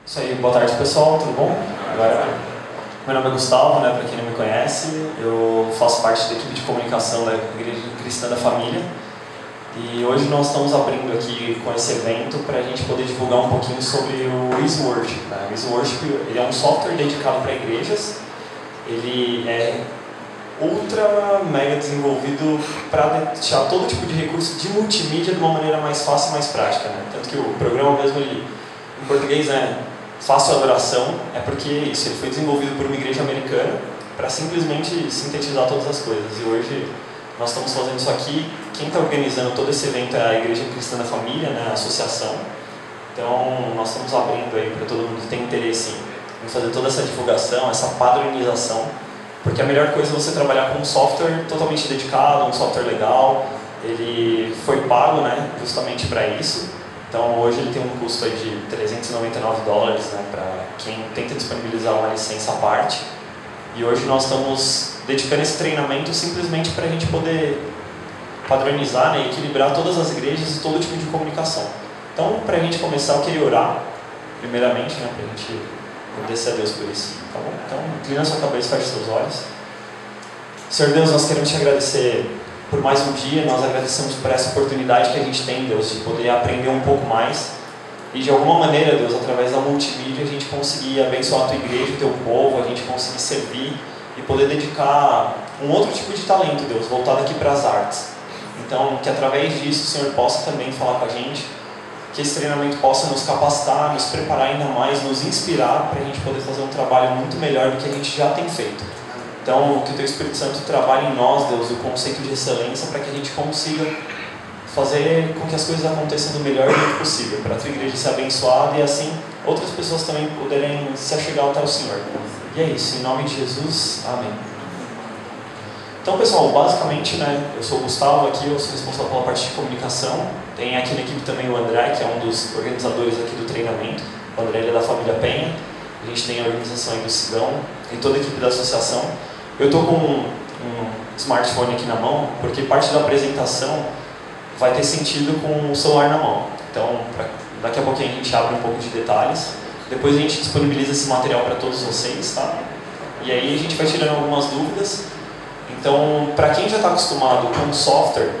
Isso aí, boa tarde pessoal, tudo bom? Meu nome é Gustavo, né, para quem não me conhece, eu faço parte da equipe de comunicação da Igreja Cristã da Família e hoje nós estamos abrindo aqui com esse evento para a gente poder divulgar um pouquinho sobre o Easy Worship. Né? O Easy Worship ele é um software dedicado para igrejas, ele é ultra mega desenvolvido para deixar todo tipo de recurso de multimídia de uma maneira mais fácil e mais prática. Né? Tanto que o programa mesmo, ele, em português, é Fácil Adoração, é porque isso, ele foi desenvolvido por uma igreja americana para simplesmente sintetizar todas as coisas. E hoje nós estamos fazendo isso aqui. Quem está organizando todo esse evento é a Igreja Cristã da Família, né, a associação. Então nós estamos abrindo aí para todo mundo que tem interesse em fazer toda essa divulgação, essa padronização, porque a melhor coisa é você trabalhar com um software totalmente dedicado, um software legal. Ele foi pago, né, justamente para isso. Então hoje ele tem um custo aí de $399, né, para quem tenta disponibilizar uma licença à parte. E hoje nós estamos dedicando esse treinamento simplesmente para a gente poder padronizar, né, e equilibrar todas as igrejas e todo tipo de comunicação. Então, para a gente começar, eu queria orar, primeiramente, né, para a gente agradecer a Deus por isso. Tá bom? Então, inclina a sua cabeça, feche seus olhos. Senhor Deus, nós queremos te agradecer por mais um dia, nós agradecemos por essa oportunidade que a gente tem, Deus, de poder aprender um pouco mais e de alguma maneira, Deus, através da multimídia, a gente conseguir abençoar a tua igreja, o teu povo, a gente conseguir servir e poder dedicar um outro tipo de talento, Deus, voltado aqui para as artes. Então, que através disso o Senhor possa também falar com a gente, que esse treinamento possa nos capacitar, nos preparar ainda mais, nos inspirar para a gente poder fazer um trabalho muito melhor do que a gente já tem feito. Então, que o Teu Espírito Santo trabalhe em nós, Deus, o conceito de excelência para que a gente consiga fazer com que as coisas aconteçam do melhor jeito possível, para a Tua igreja ser abençoada e assim outras pessoas também poderem se achegar até o Senhor. E é isso, em nome de Jesus, amém. Então, pessoal, basicamente, né, eu sou o Gustavo aqui, eu sou responsável pela parte de comunicação. Tem aqui na equipe também o André, que é um dos organizadores aqui do treinamento. O André ele é da família Penha. A gente tem a organização aí do Sidão e toda a equipe da associação. Eu estou com um smartphone aqui na mão, porque parte da apresentação vai ter sentido com o celular na mão. Então, daqui a pouquinho a gente abre um pouco de detalhes. Depois a gente disponibiliza esse material para todos vocês, tá? E aí a gente vai tirando algumas dúvidas. Então, para quem já está acostumado com o software,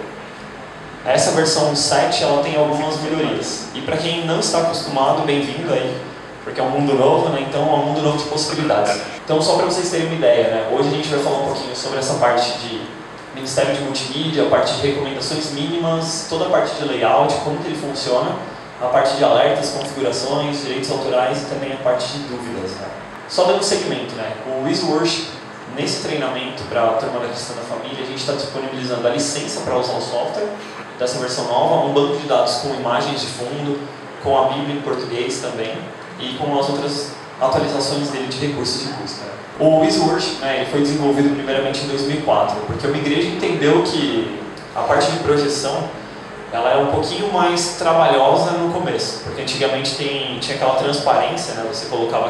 essa versão 7 ela tem algumas melhorias. E para quem não está acostumado, bem-vindo aí, porque é um mundo novo, né? Então é um mundo novo de possibilidades. Então, só para vocês terem uma ideia, né? Hoje a gente vai falar um pouquinho sobre essa parte de Ministério de Multimídia, a parte de recomendações mínimas, toda a parte de layout, como que ele funciona, a parte de alertas, configurações, direitos autorais e também a parte de dúvidas, né? Só dando segmento, né? O Easy Worship, nesse treinamento para a turma da Cristã da Família, a gente está disponibilizando a licença para usar o software dessa versão nova, um banco de dados com imagens de fundo, com a Bíblia em português também e com as outras atualizações dele de recursos de custo. Né? O Easy Worship, né, ele foi desenvolvido primeiramente em 2004, porque uma igreja entendeu que a parte de projeção ela é um pouquinho mais trabalhosa no começo, porque antigamente tinha aquela transparência, né, você colocava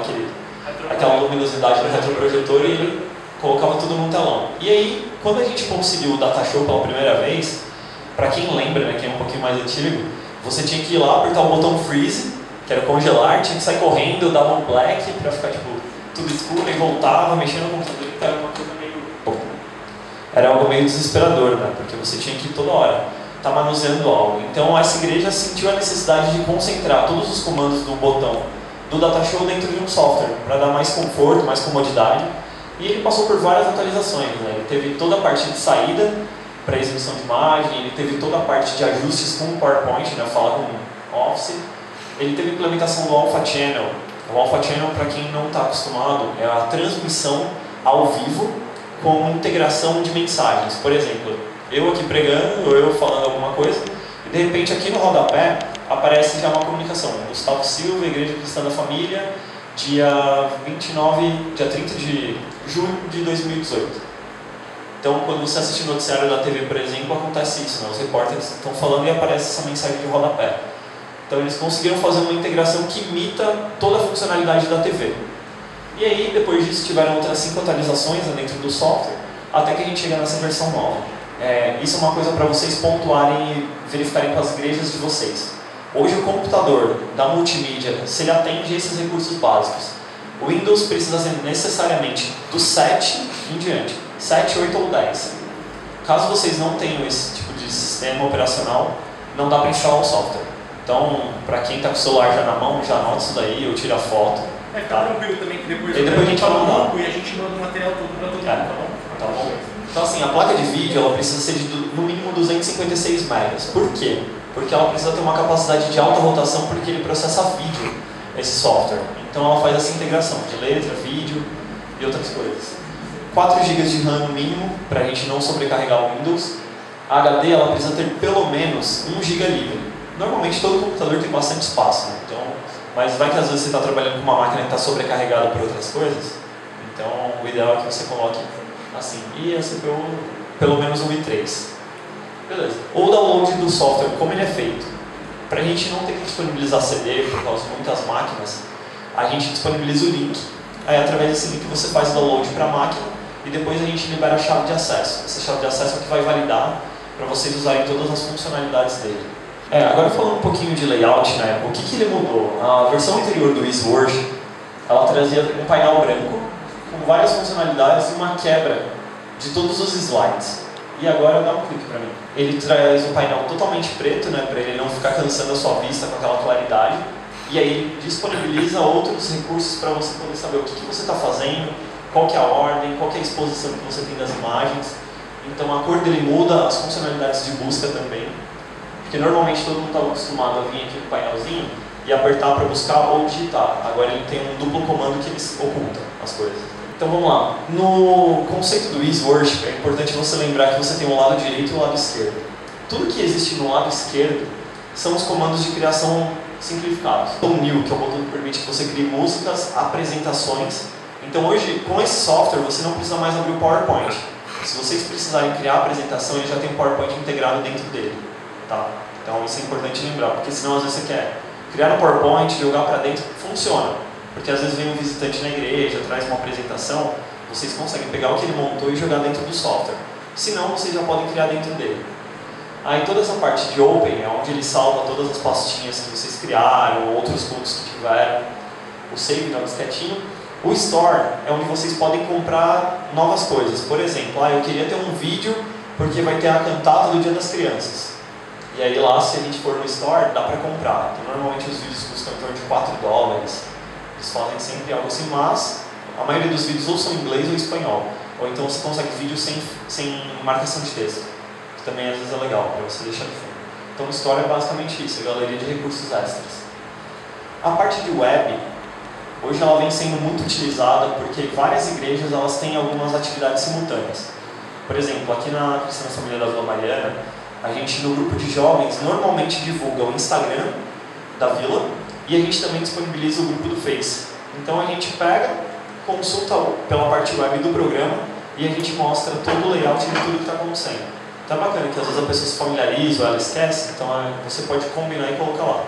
aquela luminosidade do retroprojetor e ele colocava tudo num telão. E aí, quando a gente conseguiu o Data Show pela primeira vez, para quem lembra, né, quem é um pouquinho mais antigo, você tinha que ir lá, apertar o botão Freeze, que era congelar, tinha que sair correndo, dar um black para ficar tipo, tudo escuro e voltava, mexendo no computador, então era uma coisa meio... Era algo meio desesperador, né, porque você tinha que ir toda hora estar manuseando algo. Então essa igreja sentiu a necessidade de concentrar todos os comandos do botão do Data Show dentro de um software, para dar mais conforto, mais comodidade. E ele passou por várias atualizações, né? Ele teve toda a parte de saída para exibição de imagem, ele teve toda a parte de ajustes com o PowerPoint, né? Falar com Office. Ele teve a implementação do Alpha Channel. O Alpha Channel, para quem não está acostumado, é a transmissão ao vivo com integração de mensagens. Por exemplo, eu aqui pregando, ou eu falando alguma coisa, e de repente aqui no rodapé aparece já uma comunicação. Gustavo Silva, Igreja Cristã da Família, dia 30 de julho de 2018. Então, quando você assiste o noticiário da TV, por exemplo, acontece isso, né? Os repórteres estão falando e aparece essa mensagem de rodapé. Então, eles conseguiram fazer uma integração que imita toda a funcionalidade da TV. E aí, depois disso, tiveram outras 5 atualizações dentro do software, até que a gente chega nessa versão nova. Isso é uma coisa para vocês pontuarem e verificarem com as igrejas de vocês. Hoje o computador da multimídia, se ele atende esses recursos básicos, o Windows precisa ser necessariamente do 7 em diante, 7, 8 ou 10. Caso vocês não tenham esse tipo de sistema operacional, não dá para instalar o software. Então, para quem está com o celular já na mão, já anota isso daí, eu tiro a foto. Tá tranquilo também, que depois a gente vai mandar. E a gente manda o material todo para todo mundo, tá bom? Tá bom. Então assim, a placa de vídeo ela precisa ser de no mínimo 256 megas. Por quê? Porque ela precisa ter uma capacidade de alta rotação porque ele processa vídeo, esse software. Então ela faz essa integração de letra, vídeo e outras coisas. 4 GB de RAM no mínimo, para a gente não sobrecarregar o Windows. A HD ela precisa ter pelo menos 1 GB livre. Normalmente todo computador tem bastante espaço, né? Então, mas vai que às vezes você está trabalhando com uma máquina que está sobrecarregada por outras coisas. Então o ideal é que você coloque assim, e a CPU pelo menos 1.3. Beleza. O download do software, como ele é feito? Para a gente não ter que disponibilizar CD por causa de muitas máquinas, a gente disponibiliza o link. Aí através desse link você faz o download para a máquina e depois a gente libera a chave de acesso. Essa chave de acesso é o que vai validar para vocês usarem todas as funcionalidades dele. Agora falando um pouquinho de layout, né? O que ele mudou? A versão anterior do EaseWord, ela trazia um painel branco com várias funcionalidades e uma quebra de todos os slides. E agora dá um clique para mim. Ele traz um painel totalmente preto, né, para ele não ficar cansando a sua vista com aquela claridade. E aí ele disponibiliza outros recursos para você poder saber o que você está fazendo, qual que é a ordem, qual que é a exposição que você tem das imagens. Então a cor dele muda, as funcionalidades de busca também. Porque normalmente todo mundo está acostumado a vir aqui no painelzinho e apertar para buscar ou digitar. Agora ele tem um duplo comando que ele oculta as coisas. Então vamos lá. No conceito do EaseWorship é importante você lembrar que você tem o lado direito e o lado esquerdo. Tudo que existe no lado esquerdo são os comandos de criação simplificados. O New, que é o botão que permite que você crie músicas, apresentações. Então hoje, com esse software, você não precisa mais abrir o PowerPoint. Se vocês precisarem criar a apresentação, ele já tem o PowerPoint integrado dentro dele. Tá? Então isso é importante lembrar, porque senão às vezes você quer criar no PowerPoint, jogar para dentro, funciona. Porque às vezes vem um visitante na igreja, traz uma apresentação, vocês conseguem pegar o que ele montou e jogar dentro do software. Se não, vocês já podem criar dentro dele. Aí toda essa parte de Open é onde ele salva todas as pastinhas que vocês criaram, outros cultos que tiveram. O Save no disquetinho. O Store é onde vocês podem comprar novas coisas. Por exemplo, eu queria ter um vídeo porque vai ter a cantata do Dia das Crianças. E aí lá, se a gente for no Store, dá para comprar. Então normalmente os vídeos custam em torno de $4. Eles fazem sempre algo assim, mas a maioria dos vídeos ou são em inglês ou em espanhol. Ou então você consegue vídeo sem marcação de texto, que também às vezes é legal para você deixar no fundo. Então a história é basicamente isso, a galeria de recursos extras. A parte de web, hoje ela vem sendo muito utilizada porque várias igrejas elas têm algumas atividades simultâneas. Por exemplo, aqui na Cristã Família da Vila Mariana, a gente no grupo de jovens normalmente divulga o Instagram da Vila e a gente também disponibiliza o grupo do Face. Então a gente pega, consulta pela parte web do programa e a gente mostra todo o layout de tudo que está acontecendo. Então é bacana que às vezes a pessoa se familiariza ou ela esquece, então você pode combinar e colocar lá.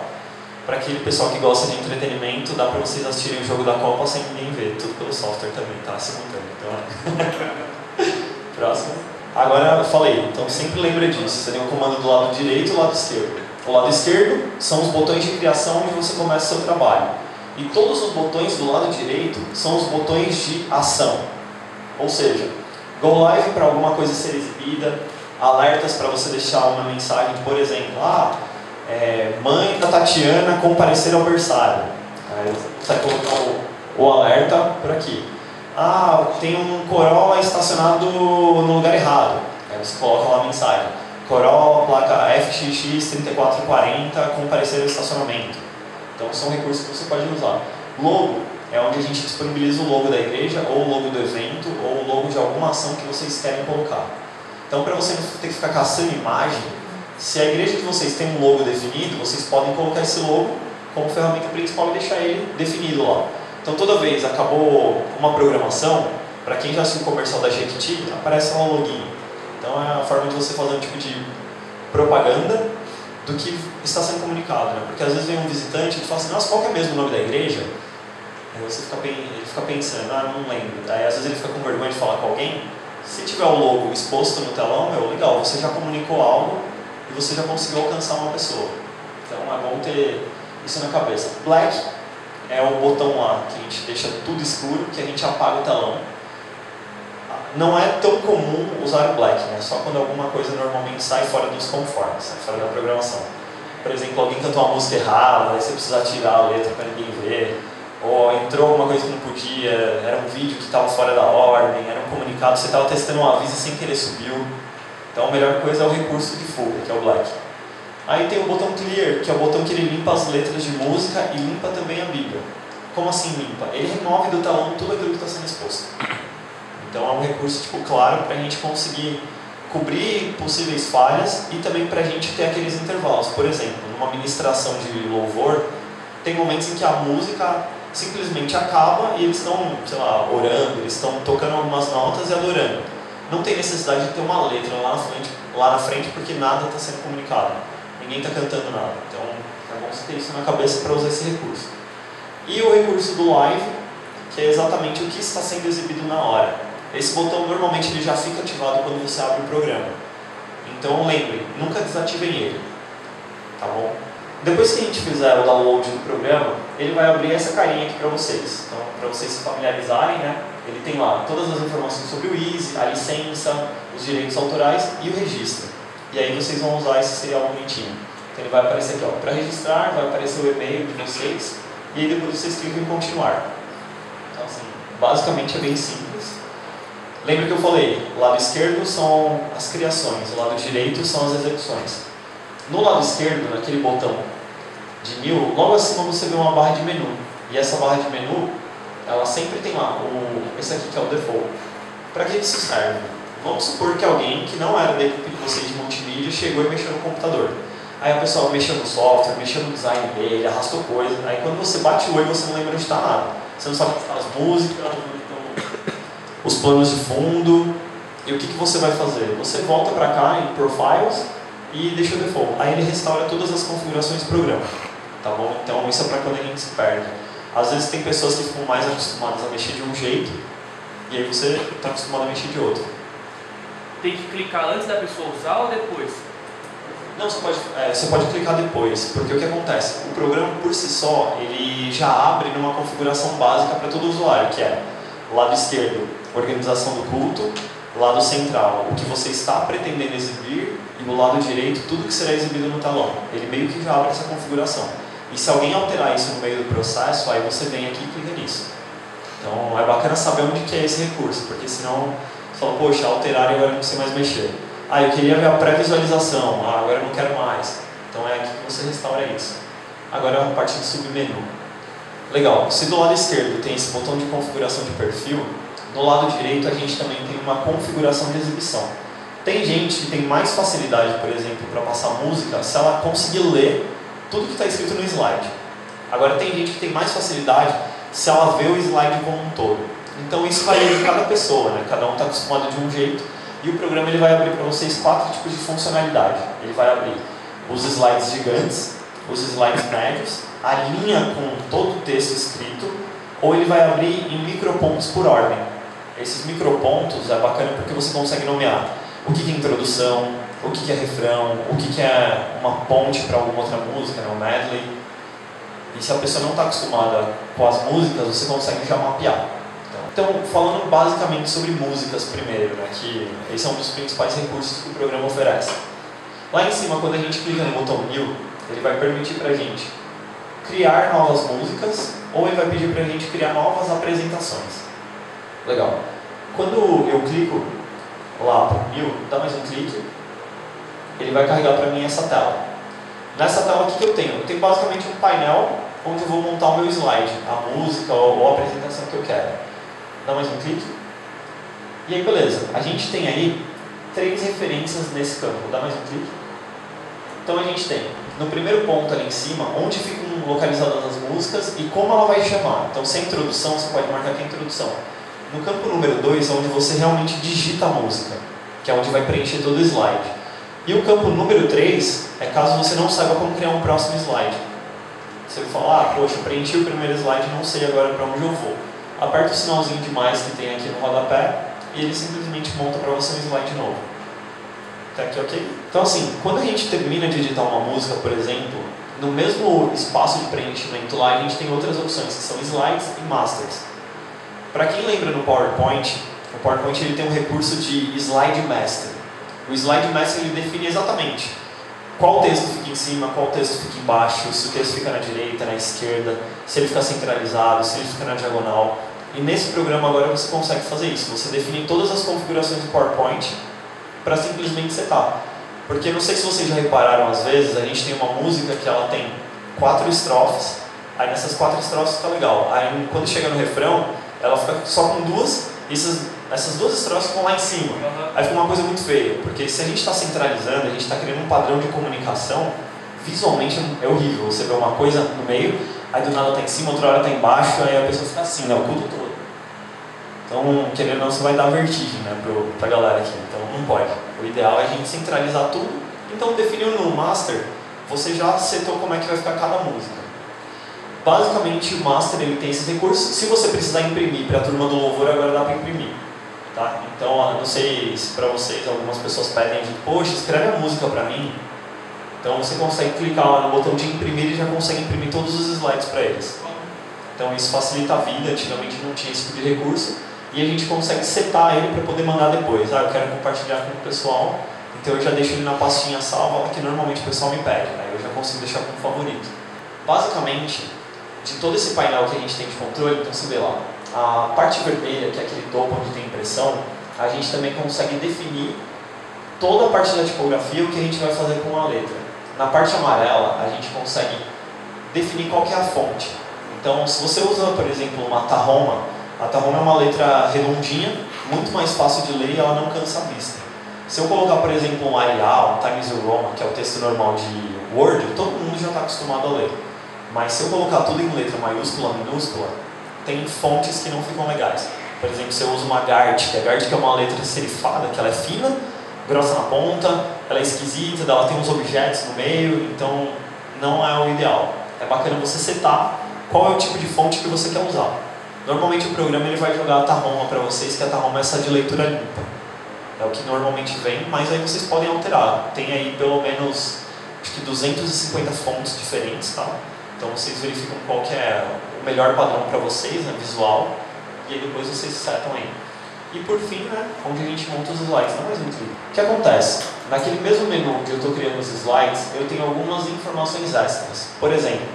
Para aquele pessoal que gosta de entretenimento, dá para vocês assistirem o jogo da Copa sem ninguém ver, tudo pelo software também, tá? Simultâneo. Então, próximo. Agora eu falei, então sempre lembra disso, você tem o comando do lado direito e o lado esquerdo. O lado esquerdo são os botões de criação onde você começa o seu trabalho. E todos os botões do lado direito são os botões de ação. Ou seja, go live para alguma coisa ser exibida, alertas para você deixar uma mensagem, por exemplo, mãe da Tatiana comparecer ao berçário. Aí você vai colocar o alerta por aqui. Tem um Corolla estacionado no lugar errado. Aí você coloca lá a mensagem. Corolla, placa FXX 3440, comparecer ao estacionamento. Então são recursos que você pode usar. Logo é onde a gente disponibiliza o logo da igreja, ou o logo do evento, ou o logo de alguma ação que vocês querem colocar. Então para você não ter que ficar caçando imagem, se a igreja de vocês tem um logo definido, vocês podem colocar esse logo como ferramenta principal e deixar ele definido lá. Então toda vez acabou uma programação, para quem já assistiu o comercial da Jequiti, aparece lá o login. Então é a forma de você fazer um tipo de propaganda do que está sendo comunicado, né? Porque às vezes vem um visitante e fala assim, nossa, qual que é mesmo o nome da igreja? Aí você ele fica pensando, não lembro. Aí às vezes ele fica com vergonha de falar com alguém. Se tiver o logo exposto no telão, legal, você já comunicou algo e você já conseguiu alcançar uma pessoa. Então é bom bom ter isso na cabeça. Black é o botão lá que a gente deixa tudo escuro, que a gente apaga o telão. Não é tão comum usar o black, né? Só quando alguma coisa normalmente sai fora dos conformes, sai fora da programação. Por exemplo, alguém cantou uma música errada, aí você precisa tirar a letra para ninguém ver. Ou entrou alguma coisa que não podia, era um vídeo que estava fora da ordem, era um comunicado, você estava testando um aviso e sem querer subiu. Então a melhor coisa é o recurso de fuga, que é o black. Aí tem o botão clear, que é o botão que ele limpa as letras de música e limpa também a Bíblia. Como assim limpa? Ele remove do telão tudo aquilo que está sendo exposto. Então é um recurso claro para a gente conseguir cobrir possíveis falhas e também para a gente ter aqueles intervalos. Por exemplo, numa ministração de louvor, tem momentos em que a música simplesmente acaba e eles estão, sei lá, orando, eles estão tocando algumas notas e adorando. Não tem necessidade de ter uma letra lá na frente porque nada está sendo comunicado. Ninguém está cantando nada. Então é bom você ter isso na cabeça para usar esse recurso. E o recurso do live, que é exatamente o que está sendo exibido na hora. Esse botão normalmente ele já fica ativado quando você abre o programa. Então lembre, nunca desativem ele. Tá bom? Depois que a gente fizer o download do programa, ele vai abrir essa carinha aqui para vocês. Então, para vocês se familiarizarem, né? Ele tem lá todas as informações sobre o Easy, a licença, os direitos autorais e o registro. E aí vocês vão usar esse serial bonitinho. Então ele vai aparecer aqui, ó, para registrar, vai aparecer o e-mail de vocês, e aí depois vocês clicam em continuar. Então assim, basicamente é bem simples. Lembra que eu falei, o lado esquerdo são as criações, o lado direito são as execuções. No lado esquerdo, naquele botão de 1000, logo acima você vê uma barra de menu. E essa barra de menu, ela sempre tem lá, esse aqui que é o default. Para que isso serve? Vamos supor que alguém que não era da equipe de vocês de multimídia chegou e mexeu no computador. Aí a pessoa mexeu no software, mexeu no design dele, arrastou coisa. Aí quando você bate o olho, você não lembra onde está nada. Você não sabe onde estão as músicas, os planos de fundo. E o que você vai fazer? Você volta para cá em Profiles e deixa o default. Aí ele restaura todas as configurações do programa. Tá bom? Então isso é para quando a gente se perde. Às vezes tem pessoas que ficam mais acostumadas a mexer de um jeito e aí você está acostumado a mexer de outro. Tem que clicar antes da pessoa usar ou depois? Não, você pode clicar depois, porque o que acontece? O programa por si só, ele já abre numa configuração básica para todo usuário, que é lado esquerdo, organização do culto, lado central, o que você está pretendendo exibir, e no lado direito, tudo que será exibido no telão. Ele meio que já abre essa configuração. E se alguém alterar isso no meio do processo, aí você vem aqui e clica nisso. Então é bacana saber onde que é esse recurso, porque senão você fala, poxa, alterar e agora não sei mais mexer. Ah, eu queria ver a pré-visualização, agora eu não quero mais. Então é aqui que você restaura isso. Agora a parte do submenu. Legal, se do lado esquerdo tem esse botão de configuração de perfil, do lado direito a gente também tem uma configuração de exibição. Tem gente que tem mais facilidade, por exemplo, para passar música, se ela conseguir ler tudo que está escrito no slide. Agora tem gente que tem mais facilidade se ela vê o slide como um todo. Então isso varia de cada pessoa, né? Cada um está acostumado de um jeito. E o programa ele vai abrir para vocês 4 tipos de funcionalidade. Ele vai abrir os slides gigantes, os slides médios, a linha com todo o texto escrito, ou ele vai abrir em micropontos por ordem. Esses micropontos é bacana porque você consegue nomear o que é introdução, o que é refrão, o que é uma ponte para alguma outra música, né, um medley. E se a pessoa não está acostumada com as músicas, você consegue já mapear. Então, falando basicamente sobre músicas primeiro, né, que esse é um dos principais recursos que o programa oferece. Lá em cima, quando a gente clica no botão New, ele vai permitir para a gente criar novas músicas ou ele vai pedir para a gente criar novas apresentações. Legal. Quando eu clico lá para o New, dá mais um clique, ele vai carregar para mim essa tela. Nessa tela, o que eu tenho? Eu tenho basicamente um painel onde eu vou montar o meu slide, a música ou a apresentação que eu quero. Dá mais um clique. E aí, beleza. A gente tem aí 3 referências nesse campo. Dá mais um clique. Então a gente tem, no primeiro ponto ali em cima, onde ficam localizadas as músicas e como ela vai chamar. Então, se é introdução, você pode marcar que é introdução. No campo número 2 é onde você realmente digita a música, que é onde vai preencher todo o slide. E o campo número 3 é caso você não saiba como criar um próximo slide. Você vai falar, poxa, preenchi o primeiro slide, não sei agora para onde eu vou. Aperta o sinalzinho de mais que tem aqui no rodapé e ele simplesmente monta para você um slide novo. Tá aqui, ok? Então assim, quando a gente termina de editar uma música, por exemplo, no mesmo espaço de preenchimento lá, a gente tem outras opções, que são slides e masters. Para quem lembra no PowerPoint, o PowerPoint ele tem um recurso de slide master. O slide master ele define exatamente qual texto fica em cima, qual texto fica embaixo, se o texto fica na direita, na esquerda, se ele fica centralizado, se ele fica na diagonal. E nesse programa agora você consegue fazer isso. Você define todas as configurações do PowerPoint para simplesmente setar. Porque não sei se vocês já repararam, às vezes, a gente tem uma música que ela tem 4 estrofes, aí nessas 4 estrofes fica legal. Aí quando chega no refrão, ela fica só com 2, e essas 2 estrofes ficam lá em cima. Aí fica uma coisa muito feia, porque se a gente está centralizando, a gente está criando um padrão de comunicação, visualmente é horrível. Você vê uma coisa no meio, aí do nada está em cima, outra hora está embaixo, aí a pessoa fica assim, né, o culto todo. Então, querendo ou não, você vai dar vertigem, né, pra galera aqui, então não pode. O ideal é a gente centralizar tudo. Então, definindo no master, você já setou como é que vai ficar cada música. Basicamente, o master ele tem esses recursos. Se você precisar imprimir para a turma do louvor, agora dá para imprimir. Tá? Então, não sei se para vocês, algumas pessoas pedem de, poxa, escreve a música para mim. Então, você consegue clicar lá no botão de imprimir e já consegue imprimir todos os slides para eles. Então, isso facilita a vida. Antigamente não tinha esse tipo de recurso. E a gente consegue setar ele para poder mandar depois. Ah, eu quero compartilhar com o pessoal, então eu já deixo ele na pastinha salva, que normalmente o pessoal me pede, né? Eu já consigo deixar como favorito. Basicamente, de todo esse painel que a gente tem de controle, então você vê lá, a parte vermelha, que é aquele topo onde tem impressão, a gente também consegue definir toda a parte da tipografia, o que a gente vai fazer com a letra. Na parte amarela, a gente consegue definir qual que é a fonte. Então, se você usa, por exemplo, uma Tahoma, a Tahoma é uma letra redondinha, muito mais fácil de ler e ela não cansa a vista. Se eu colocar, por exemplo, um Arial, um Times New Roman, que é o texto normal de Word, todo mundo já está acostumado a ler. Mas se eu colocar tudo em letra maiúscula, minúscula, tem fontes que não ficam legais. Por exemplo, se eu uso uma Gart, que é uma letra serifada, que ela é fina, grossa na ponta, ela é esquisita, ela tem uns objetos no meio, então não é o ideal. É bacana você setar qual é o tipo de fonte que você quer usar. Normalmente o programa ele vai jogar a Tahoma para vocês, que a Tahoma é essa de leitura limpa. É o que normalmente vem, mas aí vocês podem alterar. Tem aí pelo menos, acho que 250 fontes diferentes, tá? Então vocês verificam qual que é o melhor padrão para vocês, né, visual, e aí depois vocês setam aí. E por fim, né, onde a gente monta os slides, não é mais muito livre. O que acontece? Naquele mesmo menu onde eu estou criando os slides, eu tenho algumas informações extras. Por exemplo,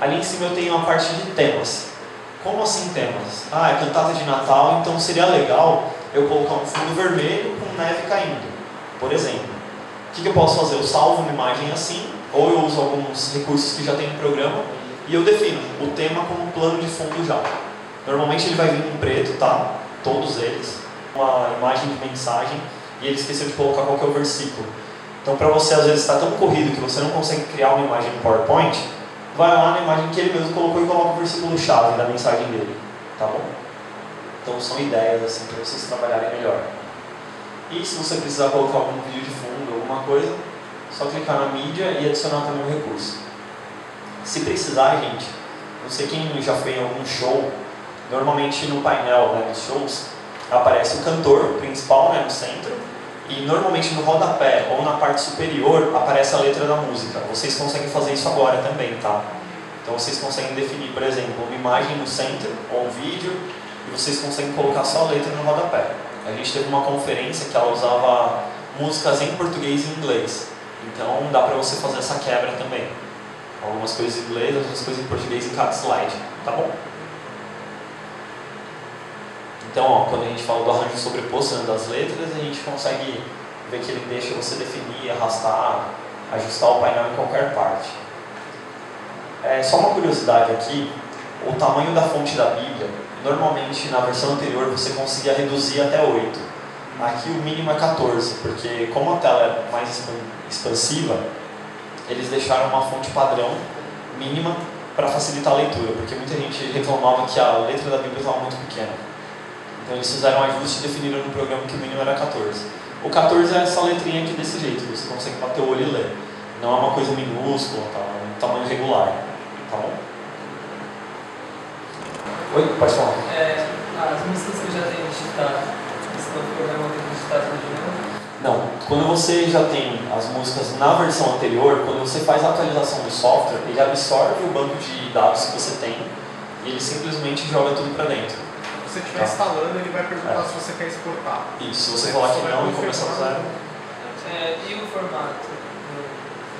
ali em cima eu tenho uma parte de temas. Como assim temas? Ah, é cantata de Natal, então seria legal eu colocar um fundo vermelho com neve caindo, por exemplo. O que eu posso fazer? Eu salvo uma imagem assim, ou eu uso alguns recursos que já tem no programa, e eu defino o tema como plano de fundo já. Normalmente ele vai vir em preto, tá? Todos eles. Uma imagem de mensagem, e ele esqueceu de colocar qual que é o versículo. Então para você às vezes está tão corrido que você não consegue criar uma imagem no PowerPoint, vai lá na imagem que ele mesmo colocou e coloca o versículo-chave da mensagem dele, tá bom? Então são ideias assim para vocês trabalharem melhor. E se você precisar colocar algum vídeo de fundo, alguma coisa, só clicar na mídia e adicionar também um recurso. Se precisar, gente, não sei quem já fez algum show, normalmente no painel, né, dos shows, aparece o cantor principal, né, no centro, e normalmente no rodapé ou na parte superior aparece a letra da música. Vocês conseguem fazer isso agora também, tá? Então vocês conseguem definir, por exemplo, uma imagem no centro ou um vídeo e vocês conseguem colocar só a letra no rodapé. A gente teve uma conferência que ela usava músicas em português e inglês. Então dá pra você fazer essa quebra também. Algumas coisas em inglês, outras coisas em português em cada slide, tá bom? Então, ó, quando a gente fala do arranjo sobreposto, né, das letras, a gente consegue ver que ele deixa você definir, arrastar, ajustar o painel em qualquer parte. Só uma curiosidade aqui, o tamanho da fonte da Bíblia, normalmente na versão anterior você conseguia reduzir até 8. Aqui o mínimo é 14, porque como a tela é mais expansiva, eles deixaram uma fonte padrão mínima para facilitar a leitura, porque muita gente reclamava que a letra da Bíblia estava muito pequena. Então eles fizeram um ajuste e definiram no programa que o mínimo era 14. O 14 é essa letrinha aqui desse jeito, você consegue bater o olho e ler. Não é uma coisa minúscula, tá? É um tamanho regular, tá bom? Oi, pode falar. As músicas que já tem digitado, estão no programa tem digitado de novo? Não, quando você já tem as músicas na versão anterior, quando você faz a atualização do software, ele absorve o banco de dados que você tem e ele simplesmente joga tudo para dentro. Se você estiver instalando, ele vai perguntar se você quer exportar. Isso, se você falar que não e começar do zero. E o formato?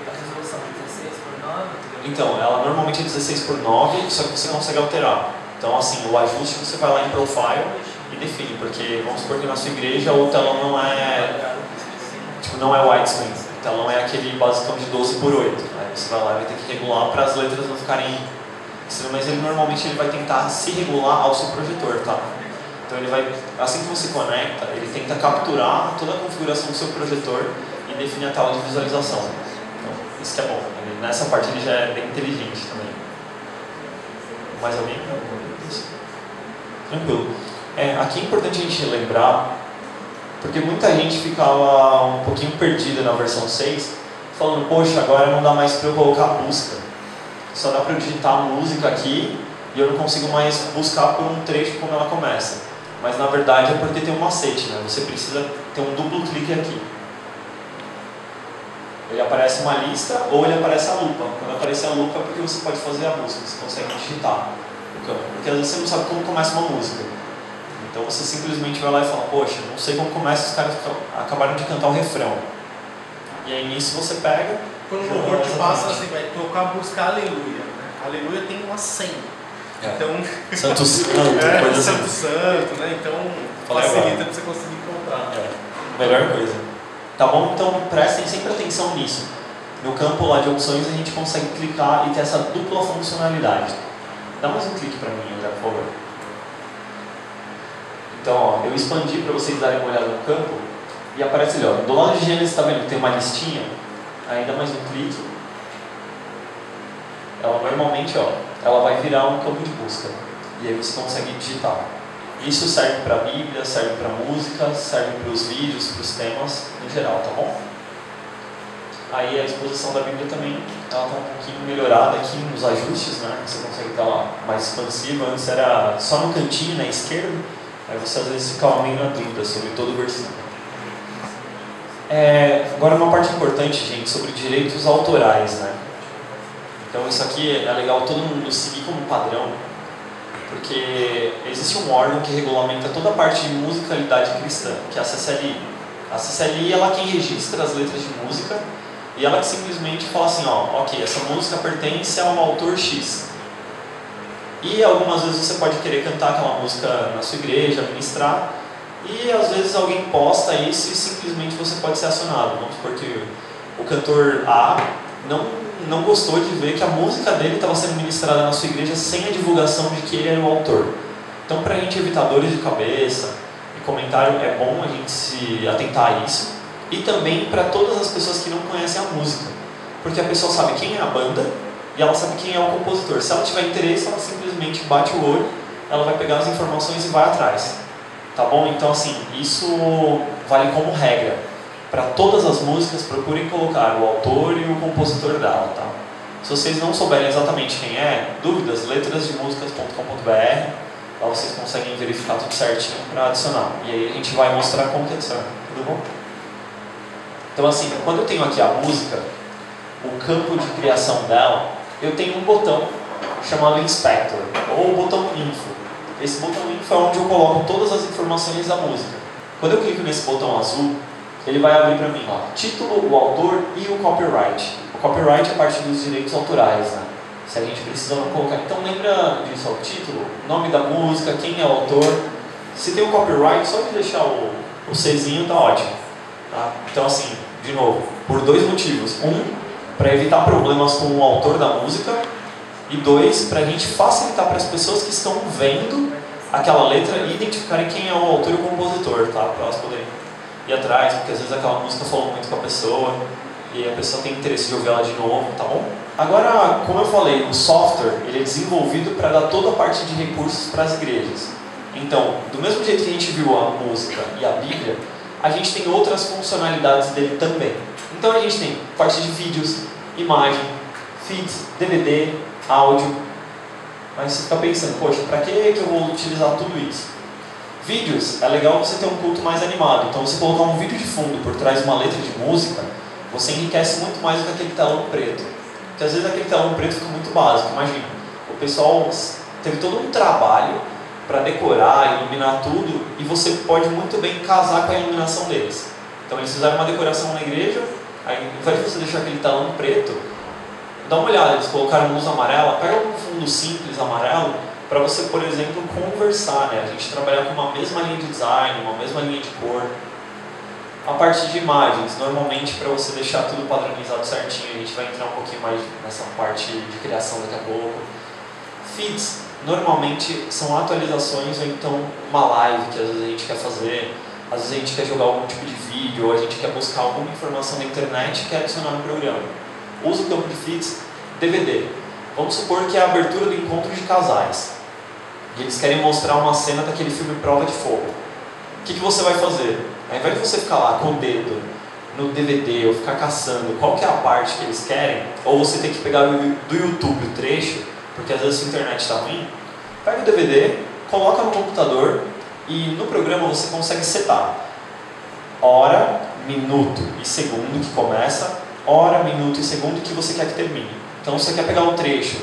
A resolução 16 por 9? Então, ela normalmente é 16 por 9, só que você consegue alterar. Então, assim, o ajuste você vai lá em Profile e define, porque vamos supor que na sua igreja o telão não é, tipo, não é widescreen. O telão é aquele basicão de 12 por 8. Aí você vai lá e vai ter que regular para as letras não ficarem... Mas ele normalmente vai tentar se regular ao seu projetor, tá? Então ele vai, assim que você conecta, ele tenta capturar toda a configuração do seu projetor e definir a tela de visualização. Então, isso que é bom. Nessa parte ele já é bem inteligente também. Mais alguém? Isso. Tranquilo. Aqui é importante a gente lembrar, porque muita gente ficava um pouquinho perdida na versão 6, falando, poxa, agora não dá mais para eu colocar busca. Só dá para eu digitar a música aqui e eu não consigo mais buscar por um trecho como ela começa. Mas na verdade é porque tem um macete, né? Você precisa ter um duplo clique aqui. Ele aparece uma lista ou ele aparece a lupa. Quando aparecer a lupa é porque você pode fazer a busca, você consegue digitar o campo. Porque às vezes você não sabe como começa uma música. Então você simplesmente vai lá e fala, poxa, não sei como começa, os caras acabaram de cantar o refrão. E aí nisso você pega... Quando o louvor te passa, assim, vai tocar buscar aleluia. Né? Aleluia tem uma senha. Então, Santo Santo, coisa assim. Santo Santo, né? Então facilita para você conseguir encontrar. Melhor coisa. Tá bom? Então prestem sempre atenção nisso. No campo lá de opções a gente consegue clicar e ter essa dupla funcionalidade. Dá mais um clique para mim, André, por favor. Então, ó, eu expandi para vocês darem uma olhada no campo e aparece ali, ó, do lado de Gênesis, está vendo que tem uma listinha? Ainda mais um clique. Ela normalmente, ó, ela vai virar um campo de busca. E aí você consegue digitar. Isso serve para a Bíblia, serve para música, serve para os vídeos, para os temas, no geral, tá bom? Aí a exposição da Bíblia também, ela está um pouquinho melhorada aqui nos ajustes, né? Você consegue estar lá mais expansiva. Antes era só no cantinho, na esquerda. Aí você às vezes ficava meio na dúvida sobre todo o versículo. Agora uma parte importante, gente, sobre direitos autorais, né? Então isso aqui é legal todo mundo seguir como padrão, porque existe um órgão que regulamenta toda a parte de musicalidade cristã, que é a CCLI. A CCLI ela é quem registra as letras de música e ela que simplesmente fala assim, ó, ok, essa música pertence a um autor X. E algumas vezes você pode querer cantar aquela música na sua igreja, ministrar, e às vezes alguém posta isso e simplesmente você pode ser acionado. Vamos supor que o cantor A não gostou de ver que a música dele estava sendo ministrada na sua igreja sem a divulgação de que ele era o autor. Então, para a gente evitar dores de cabeça e comentário, é bom a gente se atentar a isso. E também para todas as pessoas que não conhecem a música. Porque a pessoa sabe quem é a banda e ela sabe quem é o compositor. Se ela tiver interesse, ela simplesmente bate o olho, ela vai pegar as informações e vai atrás. Tá bom? Então, assim, isso vale como regra. Para todas as músicas, procurem colocar o autor e o compositor dela, tá? Se vocês não souberem exatamente quem é, dúvidas, letrasdemusicas.com.br, lá vocês conseguem verificar tudo certinho para adicionar. E aí a gente vai mostrar como que adiciona, tudo bom? Então, assim, quando eu tenho aqui a música, o campo de criação dela, eu tenho um botão chamado Inspector, ou o botão Info. Esse botão Info é onde eu coloco todas as informações da música. Quando eu clico nesse botão azul, ele vai abrir para mim, ó, título, o autor e o copyright. O copyright é a parte dos direitos autorais, né? Se a gente precisa não colocar. Então lembra disso, ó, o título, nome da música, quem é o autor. Se tem o copyright, só de deixar o Czinho tá ótimo. Tá? Então assim, de novo, por dois motivos. Um, para evitar problemas com o autor da música. E dois, para a gente facilitar para as pessoas que estão vendo aquela letra e identificarem quem é o autor e o compositor, tá? Para elas poderem ir atrás, porque às vezes aquela música falou muito com a pessoa e a pessoa tem interesse de ouvir ela de novo, tá bom? Agora, como eu falei, o software ele é desenvolvido para dar toda a parte de recursos para as igrejas. Então, do mesmo jeito que a gente viu a música e a Bíblia, a gente tem outras funcionalidades dele também. Então a gente tem parte de vídeos, imagem, feeds, DVD, áudio. Mas você fica pensando, poxa, para que eu vou utilizar tudo isso? Vídeos, é legal você ter um culto mais animado. Então você colocar um vídeo de fundo por trás de uma letra de música, você enriquece muito mais do que aquele telão preto. Porque às vezes aquele telão preto fica muito básico. Imagina, o pessoal teve todo um trabalho para decorar, iluminar tudo, e você pode muito bem casar com a iluminação deles. Então eles fizeram uma decoração na igreja, aí ao invés de você deixar aquele telão preto, dá uma olhada, eles colocaram luz amarela, pega um fundo simples amarelo, para você, por exemplo, conversar, né? A gente trabalhar com uma mesma linha de design, uma mesma linha de cor. A parte de imagens, normalmente para você deixar tudo padronizado certinho, a gente vai entrar um pouquinho mais nessa parte de criação daqui a pouco. Feeds, normalmente são atualizações ou então uma live que às vezes a gente quer fazer, às vezes a gente quer jogar algum tipo de vídeo, ou a gente quer buscar alguma informação na internet e quer adicionar no programa. Usa o campo de feeds, DVD. Vamos supor que é a abertura do encontro de casais. E eles querem mostrar uma cena daquele filme Prova de Fogo. O que você vai fazer? Ao invés de você ficar lá com o dedo no DVD ou ficar caçando qual que é a parte que eles querem, ou você tem que pegar do YouTube o trecho, porque às vezes a internet está ruim, pega o DVD, coloca no computador e no programa você consegue setar hora, minuto e segundo que começa, hora, minuto e segundo que você quer que termine. Então você quer pegar um trecho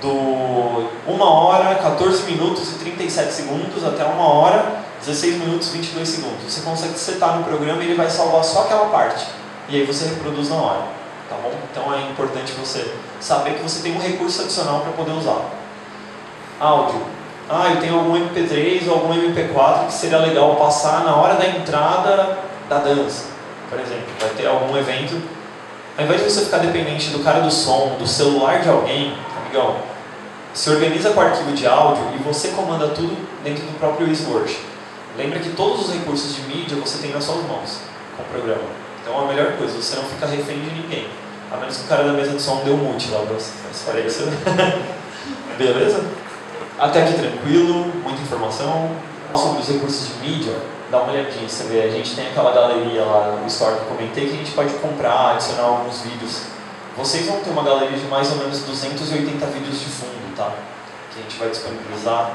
do 1 hora, 14 minutos e 37 segundos até 1 hora, 16 minutos e 22 segundos. Você consegue setar no programa e ele vai salvar só aquela parte. E aí você reproduz na hora. Tá bom? Então é importante você saber que você tem um recurso adicional para poder usar. Áudio. Eu tenho algum MP3 ou algum MP4 que seria legal passar na hora da entrada da dança. Por exemplo, vai ter algum evento. Ao invés de você ficar dependente do cara do som, do celular de alguém, amigão, se organiza com o arquivo de áudio e você comanda tudo dentro do próprio Easyword. Lembra que todos os recursos de mídia você tem nas suas mãos com o programa. Então é a melhor coisa, você não fica refém de ninguém. A menos que o cara da mesa de som dê um mute lá, mas fora isso. Beleza? Até aqui tranquilo, muita informação. Sobre os recursos de mídia, dá uma olhadinha, você vê, a gente tem aquela galeria lá no Store que eu comentei que a gente pode comprar, adicionar alguns vídeos. Vocês vão ter uma galeria de mais ou menos 280 vídeos de fundo, tá? Que a gente vai disponibilizar.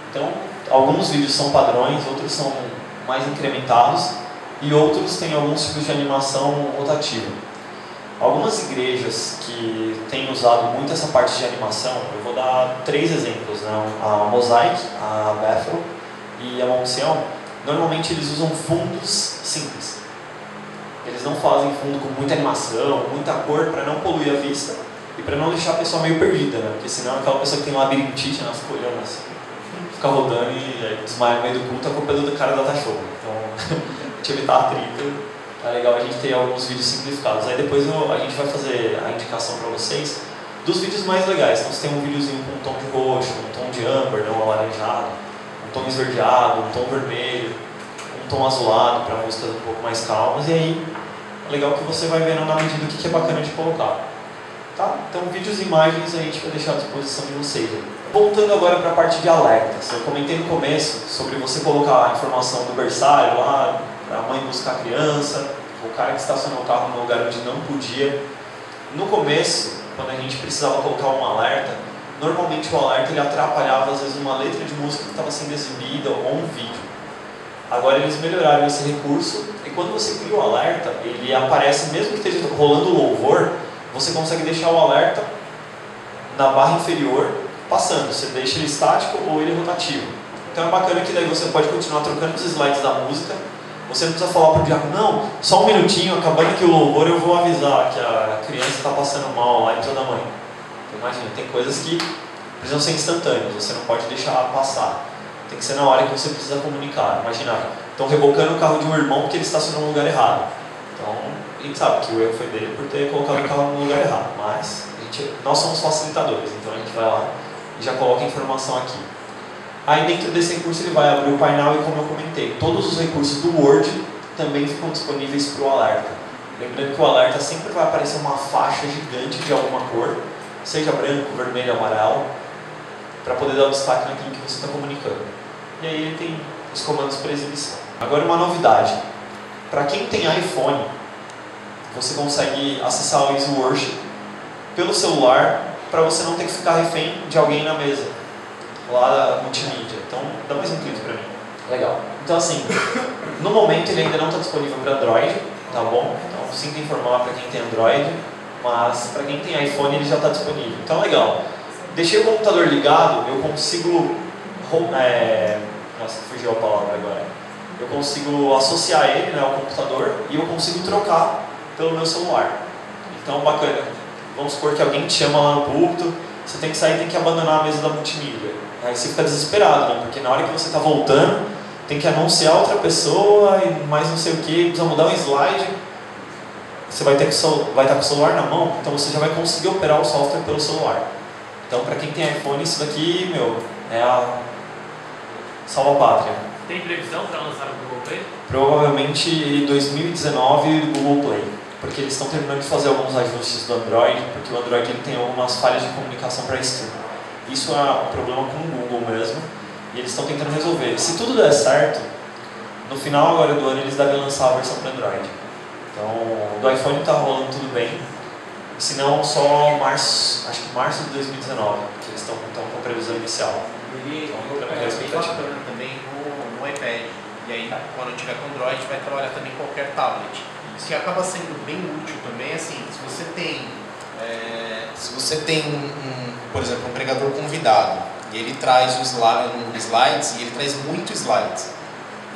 Então, alguns vídeos são padrões, outros são mais incrementados e outros têm alguns tipos de animação rotativa. Algumas igrejas que têm usado muito essa parte de animação, eu vou dar 3 exemplos, né? A Mosaic, a Bethel e a Mount Sion, normalmente eles usam fundos simples. Eles não fazem fundo com muita animação, muita cor, para não poluir a vista e para não deixar a pessoa meio perdida, né? Porque senão aquela pessoa que tem labirintite, ela fica olhando assim, fica rodando e desmaia no meio do culto, a culpa é do cara da Tachorra. Então, a gente evitar atrito, é legal a gente ter alguns vídeos simplificados. Aí depois a gente vai fazer a indicação para vocês dos vídeos mais legais. Então você tem um videozinho com um tom de roxo, um tom de âmbar, não alaranjado, um tom esverdeado, um tom vermelho, um tom azulado para músicas um pouco mais calmas, e aí é legal que você vai vendo na medida o que é bacana de colocar. Tá? Então vídeos e imagens a gente vai deixar à disposição de vocês. Voltando agora para a parte de alertas, eu comentei no começo sobre você colocar a informação do berçário lá, para a mãe buscar a criança, o cara que estacionou o carro no lugar onde não podia. No começo, quando a gente precisava colocar um alerta, normalmente o alerta ele atrapalhava às vezes uma letra de música que estava sendo exibida ou um vídeo. Agora eles melhoraram esse recurso e quando você cria o alerta, ele aparece, mesmo que esteja rolando louvor, você consegue deixar o alerta na barra inferior passando. Você deixa ele estático ou ele rotativo. Então é bacana que daí você pode continuar trocando os slides da música. Você não precisa falar para o diácono, não, só um minutinho, acabando aqui o louvor eu vou avisar que a criança está passando mal lá em toda a mãe. Então, imagina, tem coisas que precisam ser instantâneas, você não pode deixar passar. Tem que ser na hora que você precisa comunicar. Imagina, estão rebocando o carro de um irmão porque ele estacionou no lugar errado. Então, a gente sabe que o erro foi dele por ter colocado o carro no lugar errado. Mas nós somos facilitadores, então a gente vai lá e já coloca a informação aqui. Aí dentro desse recurso ele vai abrir o painel e, como eu comentei, todos os recursos do Word também ficam disponíveis para o alerta. Lembrando que o alerta sempre vai aparecer uma faixa gigante de alguma cor, seja branco, vermelho, amarelo, para poder dar o destaque naquilo que você está comunicando. E aí ele tem os comandos para exibição. Agora uma novidade. Para quem tem iPhone, você consegue acessar o Easy Worship pelo celular para você não ter que ficar refém de alguém na mesa, lá da multimídia. Então, dá mais um clique para mim. Legal. Então assim, no momento ele ainda não está disponível para Android, tá bom? Então sinto informar para quem tem Android, mas para quem tem iPhone ele já está disponível. Então legal. Deixei o computador ligado, eu consigo... Nossa, fugiu a palavra agora. Eu consigo associar ele, né, ao computador e eu consigo trocar pelo meu celular. Então bacana. Vamos supor que alguém te chama lá no púlpito, você tem que sair e tem que abandonar a mesa da multimídia. Aí você fica desesperado, né? Porque na hora que você está voltando, tem que anunciar outra pessoa e mais não sei o que, precisa mudar um slide. Você vai estar com o celular na mão, então você já vai conseguir operar o software pelo celular. Então para quem tem iPhone, isso daqui, é a salva-pátria. Tem previsão para lançar o Google Play? Provavelmente 2019 Google Play. Porque eles estão terminando de fazer alguns ajustes do Android, porque o Android ele tem algumas falhas de comunicação para stream. Isso é um problema com o Google mesmo, e eles estão tentando resolver. Se tudo der certo, no final agora do ano eles devem lançar a versão para Android. Então, do iPhone está rolando tudo bem, se não só março, acho que março de 2019, que eles estão com a previsão inicial. Ele é bacana também no iPad, e aí quando tiver com Android vai trabalhar também em qualquer tablet. Isso que acaba sendo bem útil também, assim, se você tem por exemplo, um pregador convidado e ele traz os slides e ele traz muitos slides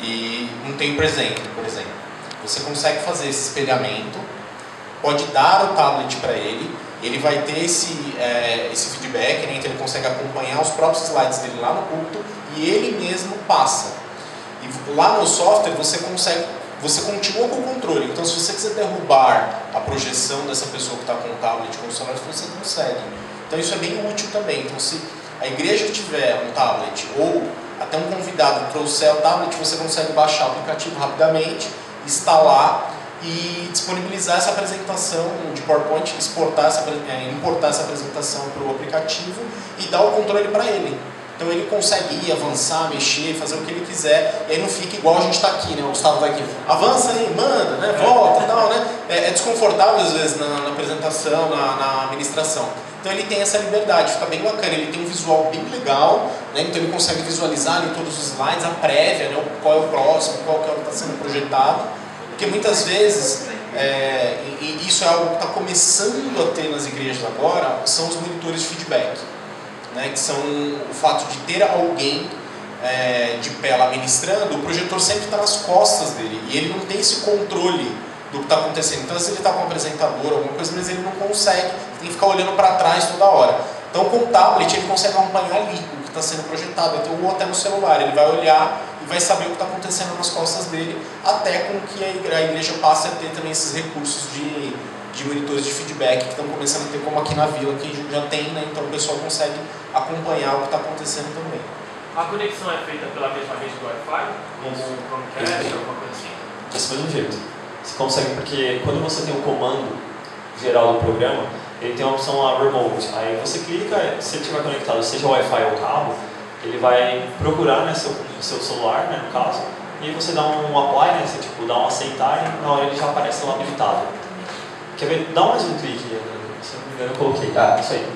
e não tem presente, por exemplo, você consegue fazer esse espelhamento, pode dar o tablet para ele, ele vai ter esse feedback, né? Então ele consegue acompanhar os próprios slides dele lá no púlpito e ele mesmo passa. E lá no software você continua com o controle, então se você quiser derrubar a projeção dessa pessoa que está com o tablet, com o celular, você consegue. Então isso é bem útil também. Então se a igreja tiver um tablet ou até um convidado trouxer o tablet, você consegue baixar o aplicativo rapidamente, instalar e disponibilizar essa apresentação de PowerPoint, importar essa apresentação para o aplicativo e dar o controle para ele. Então ele consegue ir, avançar, mexer, fazer o que ele quiser, e aí não fica igual a gente está aqui, né? O Gustavo está aqui, avança aí, manda, né? Volta e tal, né? É desconfortável às vezes na apresentação, na administração. Então ele tem essa liberdade, fica bem bacana, ele tem um visual bem legal, né? Então ele consegue visualizar ali todos os slides, a prévia, né? Qual é o próximo, qual que é o que está sendo projetado, porque muitas vezes, e isso é algo que está começando a ter nas igrejas agora, são os monitores de feedback. Né, que são o fato de ter alguém de pé lá ministrando, o projetor sempre está nas costas dele e ele não tem esse controle do que está acontecendo. Então, se ele está com um apresentador, alguma coisa, mas ele não consegue, tem que ficar olhando para trás toda hora. Então, com o tablet, ele consegue acompanhar ali o que está sendo projetado, então, ou até no celular, ele vai olhar e vai saber o que está acontecendo nas costas dele, até com que a igreja passe a ter também esses recursos de monitores de feedback que estão começando a ter, como aqui na Vila, que já tem, né? Então o pessoal consegue acompanhar o que está acontecendo também. A conexão é feita pela mesma rede do Wi-Fi? Como um Chromecast ou alguma coisa assim? Desse mesmo jeito. Você consegue, porque quando você tem o comando geral do programa, ele tem a opção lá Remote. Aí você clica, se ele estiver conectado, seja Wi-Fi ou cabo, ele vai procurar, né, seu celular, né, no caso, e aí você dá um apply, né, você tipo, dá um aceitar e na hora ele já aparece lá habilitado. Quer ver? Dá mais um clique, se não me engano eu coloquei. Isso aí.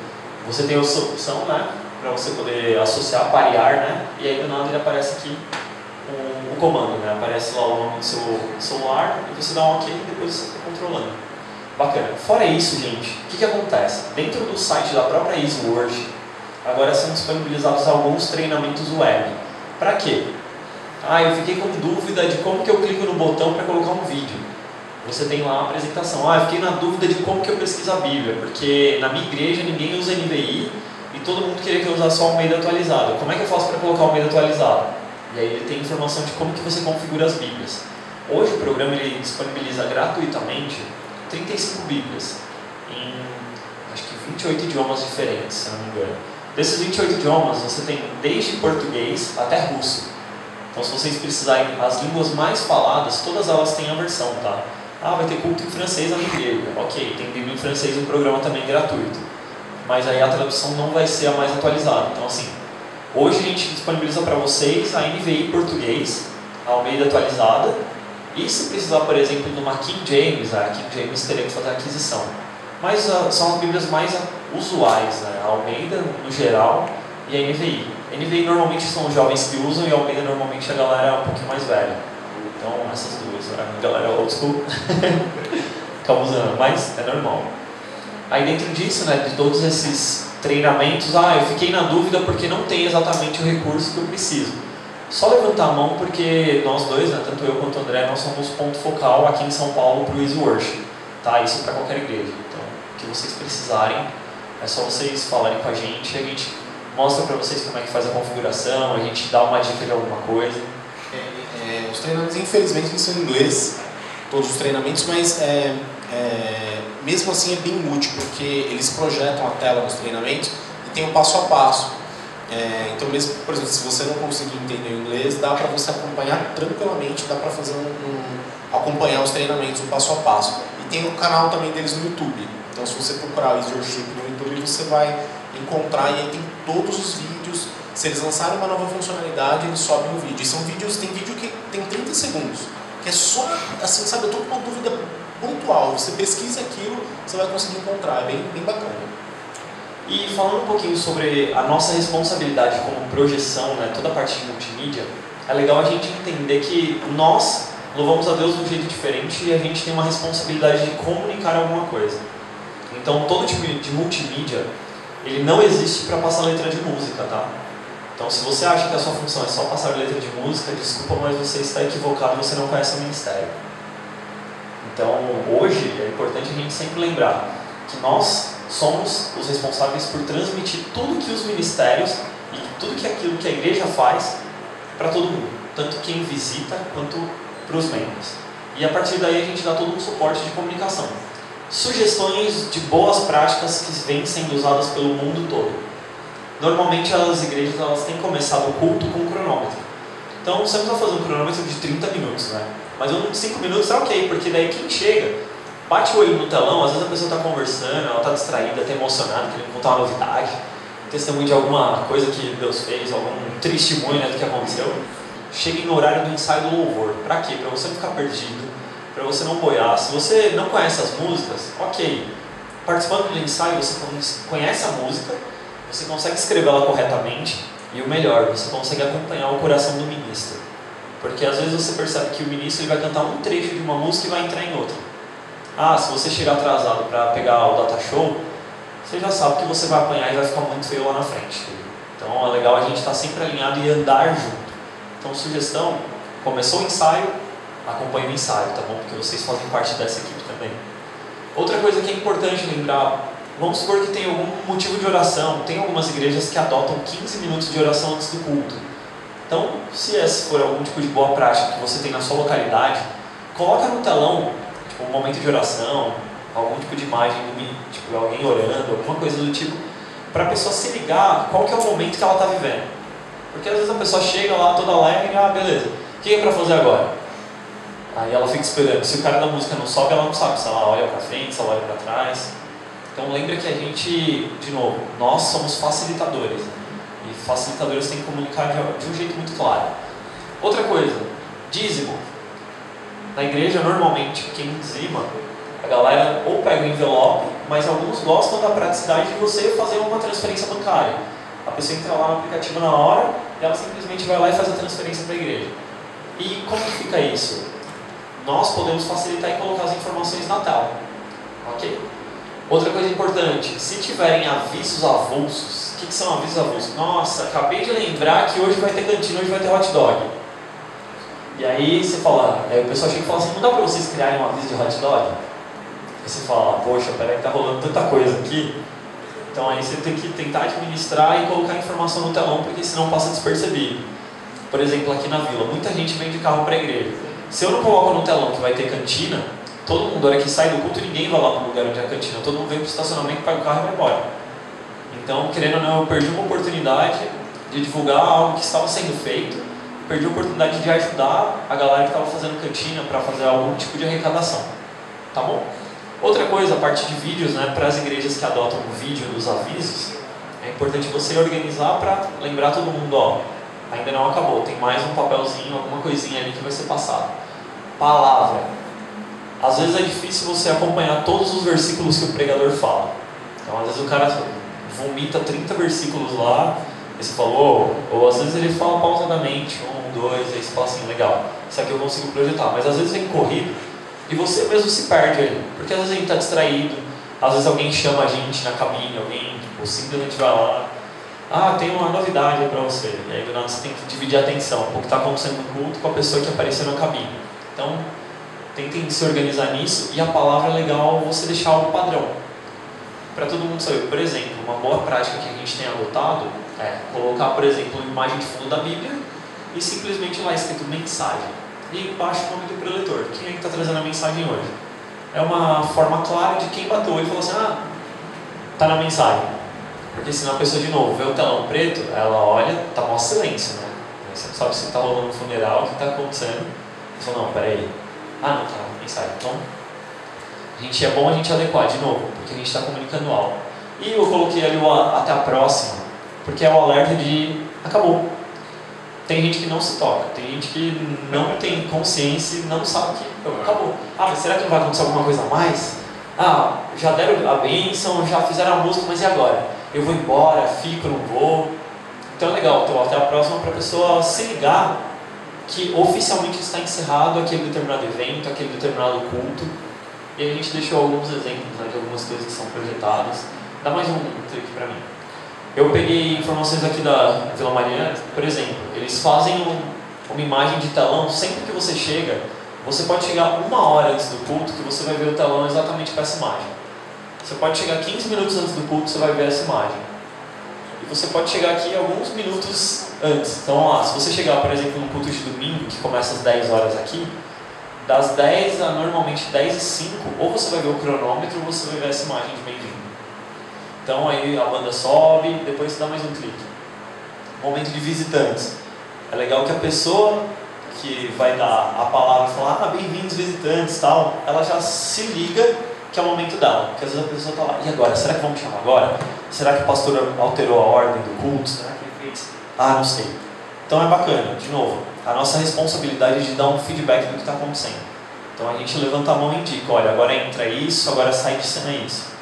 Você tem a opção, né, para você poder associar, parear, né, e aí do nada ele aparece aqui o comando, né, aparece lá o nome do seu celular e você dá um OK e depois você está controlando. Bacana. Fora isso, gente, o que acontece? Dentro do site da própria EasyWord, agora são disponibilizados alguns treinamentos web. Para quê? Eu fiquei com dúvida de como que eu clico no botão para colocar um vídeo. Você tem lá a apresentação. Eu fiquei na dúvida de como que eu pesquiso a Bíblia, porque na minha igreja ninguém usa NVI e todo mundo queria que eu usasse só o Almeida atualizado. Como é que eu faço para colocar o Almeida atualizado? E aí ele tem informação de como que você configura as Bíblias. Hoje o programa ele disponibiliza gratuitamente 35 Bíblias em acho que 28 idiomas diferentes, se não me engano. Desses 28 idiomas você tem desde português até russo. Então se vocês precisarem as línguas mais faladas, todas elas têm a versão, tá? Vai ter culto em francês na minha igreja. Ok, tem Bíblia em francês, um programa também gratuito. Mas aí a tradução não vai ser a mais atualizada. Então assim, hoje a gente disponibiliza para vocês a NVI em português, a Almeida atualizada. E se precisar, por exemplo, de uma King James, a King James teria que fazer a aquisição. Mas são as Bíblias mais usuais, né? A Almeida no geral e a NVI. NVI normalmente são os jovens que usam e Almeida normalmente a galera um pouquinho mais velha. Então, essas duas, a galera old school acaba usando, mas é normal. Aí dentro disso, né, de todos esses treinamentos, eu fiquei na dúvida porque não tem exatamente o recurso que eu preciso. Só levantar a mão porque nós dois, né, tanto eu quanto o André, nós somos ponto focal aqui em São Paulo para o Easy Worship, tá? Isso para qualquer igreja. Então, o que vocês precisarem, é só vocês falarem com a gente mostra para vocês como é que faz a configuração, a gente dá uma dica de alguma coisa. Os treinamentos, infelizmente, eles são em inglês, todos os treinamentos, mas mesmo assim é bem útil, porque eles projetam a tela nos treinamentos e tem o passo a passo. Então, mesmo, por exemplo, se você não conseguir entender o inglês, dá para você acompanhar tranquilamente, dá para fazer acompanhar os treinamentos, o passo a passo. E tem o canal também deles no YouTube. Então, se você procurar o Easy Worship no YouTube, você vai encontrar, e aí tem todos os vídeos. Se eles lançarem uma nova funcionalidade, eles sobem o vídeo. E são vídeos, tem vídeo que tem 30 segundos, que é só, assim, sabe, eu tô com uma dúvida pontual. Você pesquisa aquilo, você vai conseguir encontrar, é bem bacana. E falando um pouquinho sobre a nossa responsabilidade como projeção, né, toda a parte de multimídia, é legal a gente entender que nós louvamos a Deus de um jeito diferente e a gente tem uma responsabilidade de comunicar alguma coisa. Então, todo tipo de multimídia, ele não existe para passar letra de música, tá? Então, se você acha que a sua função é só passar letra de música, desculpa, mas você está equivocado, você não conhece o ministério. Então, hoje, é importante a gente sempre lembrar que nós somos os responsáveis por transmitir tudo que os ministérios e tudo que aquilo que a igreja faz para todo mundo, tanto quem visita quanto para os membros. E a partir daí a gente dá todo um suporte de comunicação. Sugestões de boas práticas que vêm sendo usadas pelo mundo todo. Normalmente as igrejas têm começado o culto com um cronômetro. Então você não está fazendo um cronômetro de 30 minutos, né? Mas um de 5 minutos é ok, porque daí quem chega, bate o olho no telão, às vezes a pessoa está conversando, ela está distraída, está emocionada, querendo contar uma novidade, testemunho de alguma coisa que Deus fez, algum testemunho, né, do que aconteceu. Chegue no horário do ensaio do louvor. Para quê? Para você não ficar perdido, para você não boiar. Se você não conhece as músicas, ok. Participando do ensaio, você conhece a música, você consegue escrevê-la corretamente e o melhor, você consegue acompanhar o coração do ministro. Porque às vezes você percebe que o ministro ele vai cantar um trecho de uma música e vai entrar em outra. Se você chegar atrasado para pegar o data show, você já sabe que você vai apanhar e vai ficar muito feio lá na frente. Então é legal a gente estar sempre alinhado e andar junto. Então, sugestão, começou o ensaio, acompanhe o ensaio, tá bom? Porque vocês fazem parte dessa equipe também. Outra coisa que é importante lembrar, vamos supor que tem algum motivo de oração, tem algumas igrejas que adotam 15 minutos de oração antes do culto. Então, se esse for algum tipo de boa prática que você tem na sua localidade, coloca no telão, tipo, um momento de oração, algum tipo de imagem, tipo, alguém orando, alguma coisa do tipo, para a pessoa se ligar qual que é o momento que ela está vivendo. Porque às vezes a pessoa chega lá toda alegre, beleza, o que é para fazer agora? Aí ela fica esperando, se o cara da música não sobe, ela não sabe se ela olha para frente, se ela olha para trás. Então lembra que a gente, de novo, nós somos facilitadores. E facilitadores têm que comunicar de um jeito muito claro. Outra coisa, dízimo. Na igreja, normalmente, quem dizima, a galera ou pega o envelope, mas alguns gostam da praticidade de você fazer uma transferência bancária. A pessoa entra lá no aplicativo na hora e ela simplesmente vai lá e faz a transferência para a igreja. E como que fica isso? Nós podemos facilitar e colocar as informações na tela. Ok? Outra coisa importante, se tiverem avisos avulsos, o que são avisos avulsos? Nossa, acabei de lembrar que hoje vai ter cantina, hoje vai ter hot dog. E aí você fala, o pessoal chega e fala assim, não dá para vocês criarem um aviso de hot dog? Aí você fala, poxa, peraí que tá rolando tanta coisa aqui. Então aí você tem que tentar administrar e colocar a informação no telão, porque senão passa despercebido. Por exemplo, aqui na vila, muita gente vem de carro para a igreja. Se eu não coloco no telão que vai ter cantina, todo mundo, na hora que sai do culto, ninguém vai lá para o lugar onde é a cantina. Todo mundo vem para o estacionamento, pega o carro e vai embora. Então, querendo ou não, eu perdi uma oportunidade de divulgar algo que estava sendo feito, perdi a oportunidade de ajudar a galera que estava fazendo cantina para fazer algum tipo de arrecadação. Tá bom? Outra coisa, a parte de vídeos, né, para as igrejas que adotam o vídeo dos avisos, é importante você organizar para lembrar todo mundo, ainda não acabou, tem mais um papelzinho, alguma coisinha ali que vai ser passado. Palavra. Às vezes é difícil você acompanhar todos os versículos que o pregador fala. Então, às vezes o cara vomita 30 versículos lá Aí você falou, ou às vezes ele fala pausadamente, 1, 2, aí você fala assim, legal, isso aqui eu consigo projetar. Mas às vezes vem corrido e você mesmo se perde ali, porque às vezes a gente está distraído, às vezes alguém chama a gente na cabine, alguém simplesmente vai lá, tem uma novidade aí para você, e aí do nada você tem que dividir a atenção, o que está acontecendo no culto com a pessoa que apareceu na cabine. Então, tentem se organizar nisso, e a palavra é legal você deixar algo padrão, para todo mundo saber. Por exemplo, uma boa prática que a gente tem adotado é colocar, por exemplo, uma imagem de fundo da Bíblia e simplesmente lá escrito mensagem. E embaixo o nome do preletor. Quem é que está trazendo a mensagem hoje? É uma forma clara de quem bateu o olho e falou assim, está na mensagem. Porque senão a pessoa de novo vê o telão preto, ela olha, está mó silêncio, né? Você não sabe se está rolando um funeral, o que está acontecendo. Você fala, não, peraí. Não está na mensagem. Então, é bom a gente adequar de novo, porque a gente está comunicando algo. E eu coloquei ali o até a próxima, porque é o alerta de acabou. Tem gente que não se toca, tem gente que não tem consciência e não sabe que acabou. Mas será que não vai acontecer alguma coisa a mais? Já deram a bênção, já fizeram a música, mas e agora? Eu vou embora, fico, não vou? Então é legal, então, até a próxima, para a pessoa se ligar que oficialmente está encerrado aquele determinado evento, aquele determinado culto. E a gente deixou alguns exemplos, né, de algumas coisas que são projetadas. Dá mais um clique para mim. Eu peguei informações aqui da Vila Mariana, por exemplo, eles fazem uma imagem de telão sempre que você chega. Você pode chegar 1 hora antes do culto que você vai ver o telão exatamente com essa imagem. Você pode chegar 15 minutos antes do culto, você vai ver essa imagem. E você pode chegar aqui alguns minutos antes. Então, se você chegar, por exemplo, no culto de domingo, que começa às 10 horas aqui, das 10 a normalmente 10h05, ou você vai ver o cronômetro, ou você vai ver essa imagem de bem-vindo. Então aí a banda sobe, depois você dá mais um clique. Momento de visitantes. É legal que a pessoa que vai dar a palavra e falar, bem-vindos visitantes, tal, ela já se liga que é o momento dela. Porque às vezes a pessoa está lá, e agora? Será que vão me chamar agora? Será que o pastor alterou a ordem do culto? Será que ele fez? Não sei. Então é bacana, de novo, a nossa responsabilidade é de dar um feedback do que está acontecendo. Então a gente levanta a mão e indica, olha, agora entra isso, agora sai de cena isso.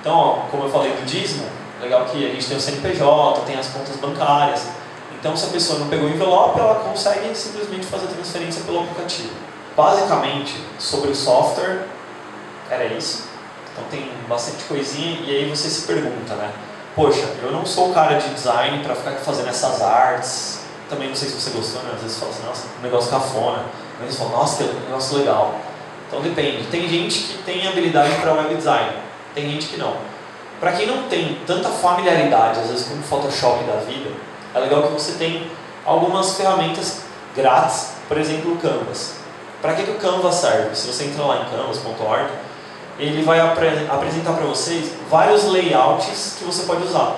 Então, como eu falei do dízimo, legal que a gente tem o CNPJ, tem as contas bancárias. Então, se a pessoa não pegou o envelope, ela consegue simplesmente fazer a transferência pelo aplicativo. Basicamente, sobre o software, era isso. Então tem bastante coisinha e aí você se pergunta, né? Poxa, eu não sou o cara de design para ficar fazendo essas artes. Também não sei se você gostou, né? Às vezes você fala assim, nossa, um negócio cafona. Mas você fala, nossa, que negócio legal. Então depende. Tem gente que tem habilidade para web design. Tem gente que não. Para quem não tem tanta familiaridade, às vezes com o Photoshop da vida, é legal que você tem algumas ferramentas grátis, por exemplo, o Canvas. Para que o Canvas serve? Se você entrar lá em canvas.org, ele vai apresentar para vocês vários layouts que você pode usar.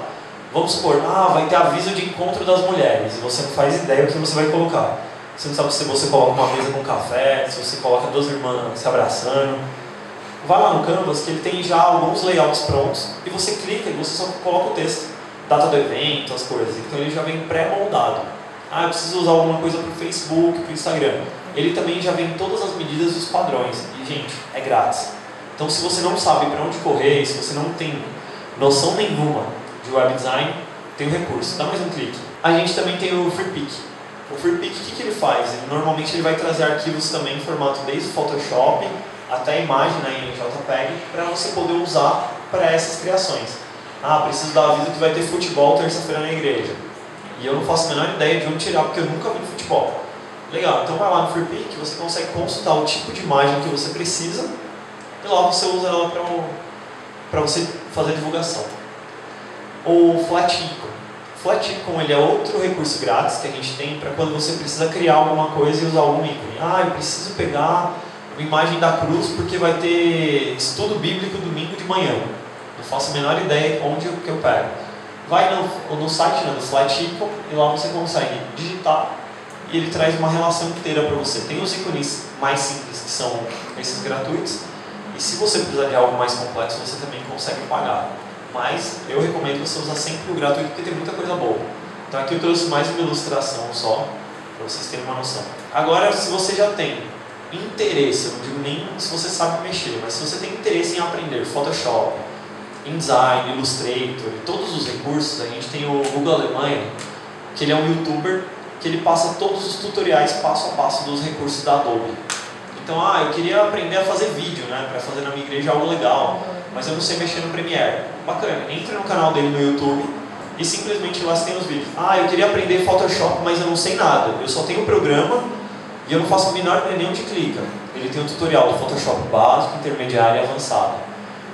Vamos supor, vai ter aviso de encontro das mulheres, e você não faz ideia do que você vai colocar. Você não sabe se você coloca uma mesa com café, se você coloca 2 irmãs se abraçando. Vai lá no Canvas que ele tem já alguns layouts prontos e você clica e você só coloca o texto, data do evento, as coisas. Então ele já vem pré-moldado. Eu preciso usar alguma coisa para o Facebook, para o Instagram. Ele também já vem todas as medidas e os padrões. E gente, é grátis. Então se você não sabe para onde correr, se você não tem noção nenhuma de web design, tem o recurso. Dá mais um clique. A gente também tem o FreePic. O FreePic, o que ele faz? Normalmente ele vai trazer arquivos também em formato desde o Photoshop até a imagem, né, em JPEG, para você poder usar para essas criações. Preciso dar aviso que vai ter futebol terça-feira na igreja. E eu não faço a menor ideia de onde tirar, porque eu nunca vi futebol. Legal, então vai lá no FreePic, você consegue consultar o tipo de imagem que você precisa e lá você usa ela para você fazer a divulgação. O Flaticon. Flaticon ele é outro recurso grátis que a gente tem para quando você precisa criar alguma coisa e usar algum ícone. Eu preciso pegar uma imagem da cruz porque vai ter estudo bíblico domingo de manhã. Não faço a menor ideia onde que eu pego. Vai no site do Flaticon e lá você consegue digitar e ele traz uma relação inteira para você. Tem os ícones mais simples que são esses gratuitos e se você precisar de algo mais complexo você também consegue pagar. Mas eu recomendo você usar sempre o gratuito porque tem muita coisa boa. Então aqui eu trouxe mais uma ilustração só para vocês terem uma noção. Agora, se você já tem interesse, eu não digo nem se você sabe mexer, mas se você tem interesse em aprender Photoshop, InDesign, Illustrator, todos os recursos. A gente tem o Google Alemanha, que ele é um youtuber que ele passa todos os tutoriais passo a passo dos recursos da Adobe. Então, eu queria aprender a fazer vídeo, né, para fazer na minha igreja algo legal, mas eu não sei mexer no Premiere. Bacana, entra no canal dele no YouTube e simplesmente lá você tem os vídeos. Eu queria aprender Photoshop, mas eu não sei nada. Eu só tenho o programa e eu não faço a menor ideia nem onde clica. Ele tem um tutorial do Photoshop básico, intermediário e avançado.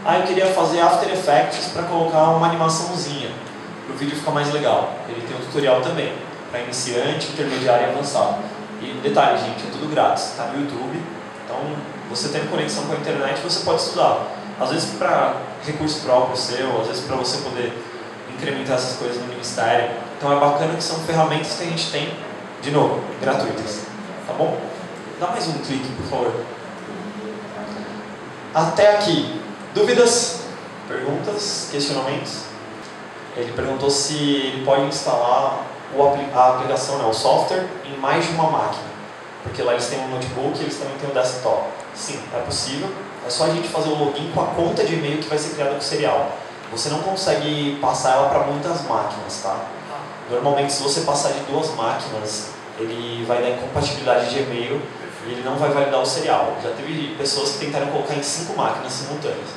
Eu queria fazer After Effects para colocar uma animaçãozinha, para o vídeo ficar mais legal. Ele tem um tutorial também, para iniciante, intermediário e avançado. E detalhe, gente, é tudo grátis, está no YouTube. Então, você tendo conexão com a internet, você pode estudar. Às vezes para recurso próprio seu, às vezes para você poder incrementar essas coisas no ministério. Então é bacana que são ferramentas que a gente tem, de novo, gratuitas. Tá bom? Dá mais um clique, por favor. Até aqui. Dúvidas? Perguntas? Questionamentos? Ele perguntou se ele pode instalar a aplicação, o software, em mais de uma máquina. Porque lá eles têm um notebook e eles também têm um desktop. Sim, é possível. É só a gente fazer o login com a conta de e-mail que vai ser criada com o serial. Você não consegue passar ela para muitas máquinas, tá? Normalmente, se você passar de 2 máquinas, ele vai dar incompatibilidade de e-mail e ele não vai validar o serial. Já teve pessoas que tentaram colocar em 5 máquinas simultâneas.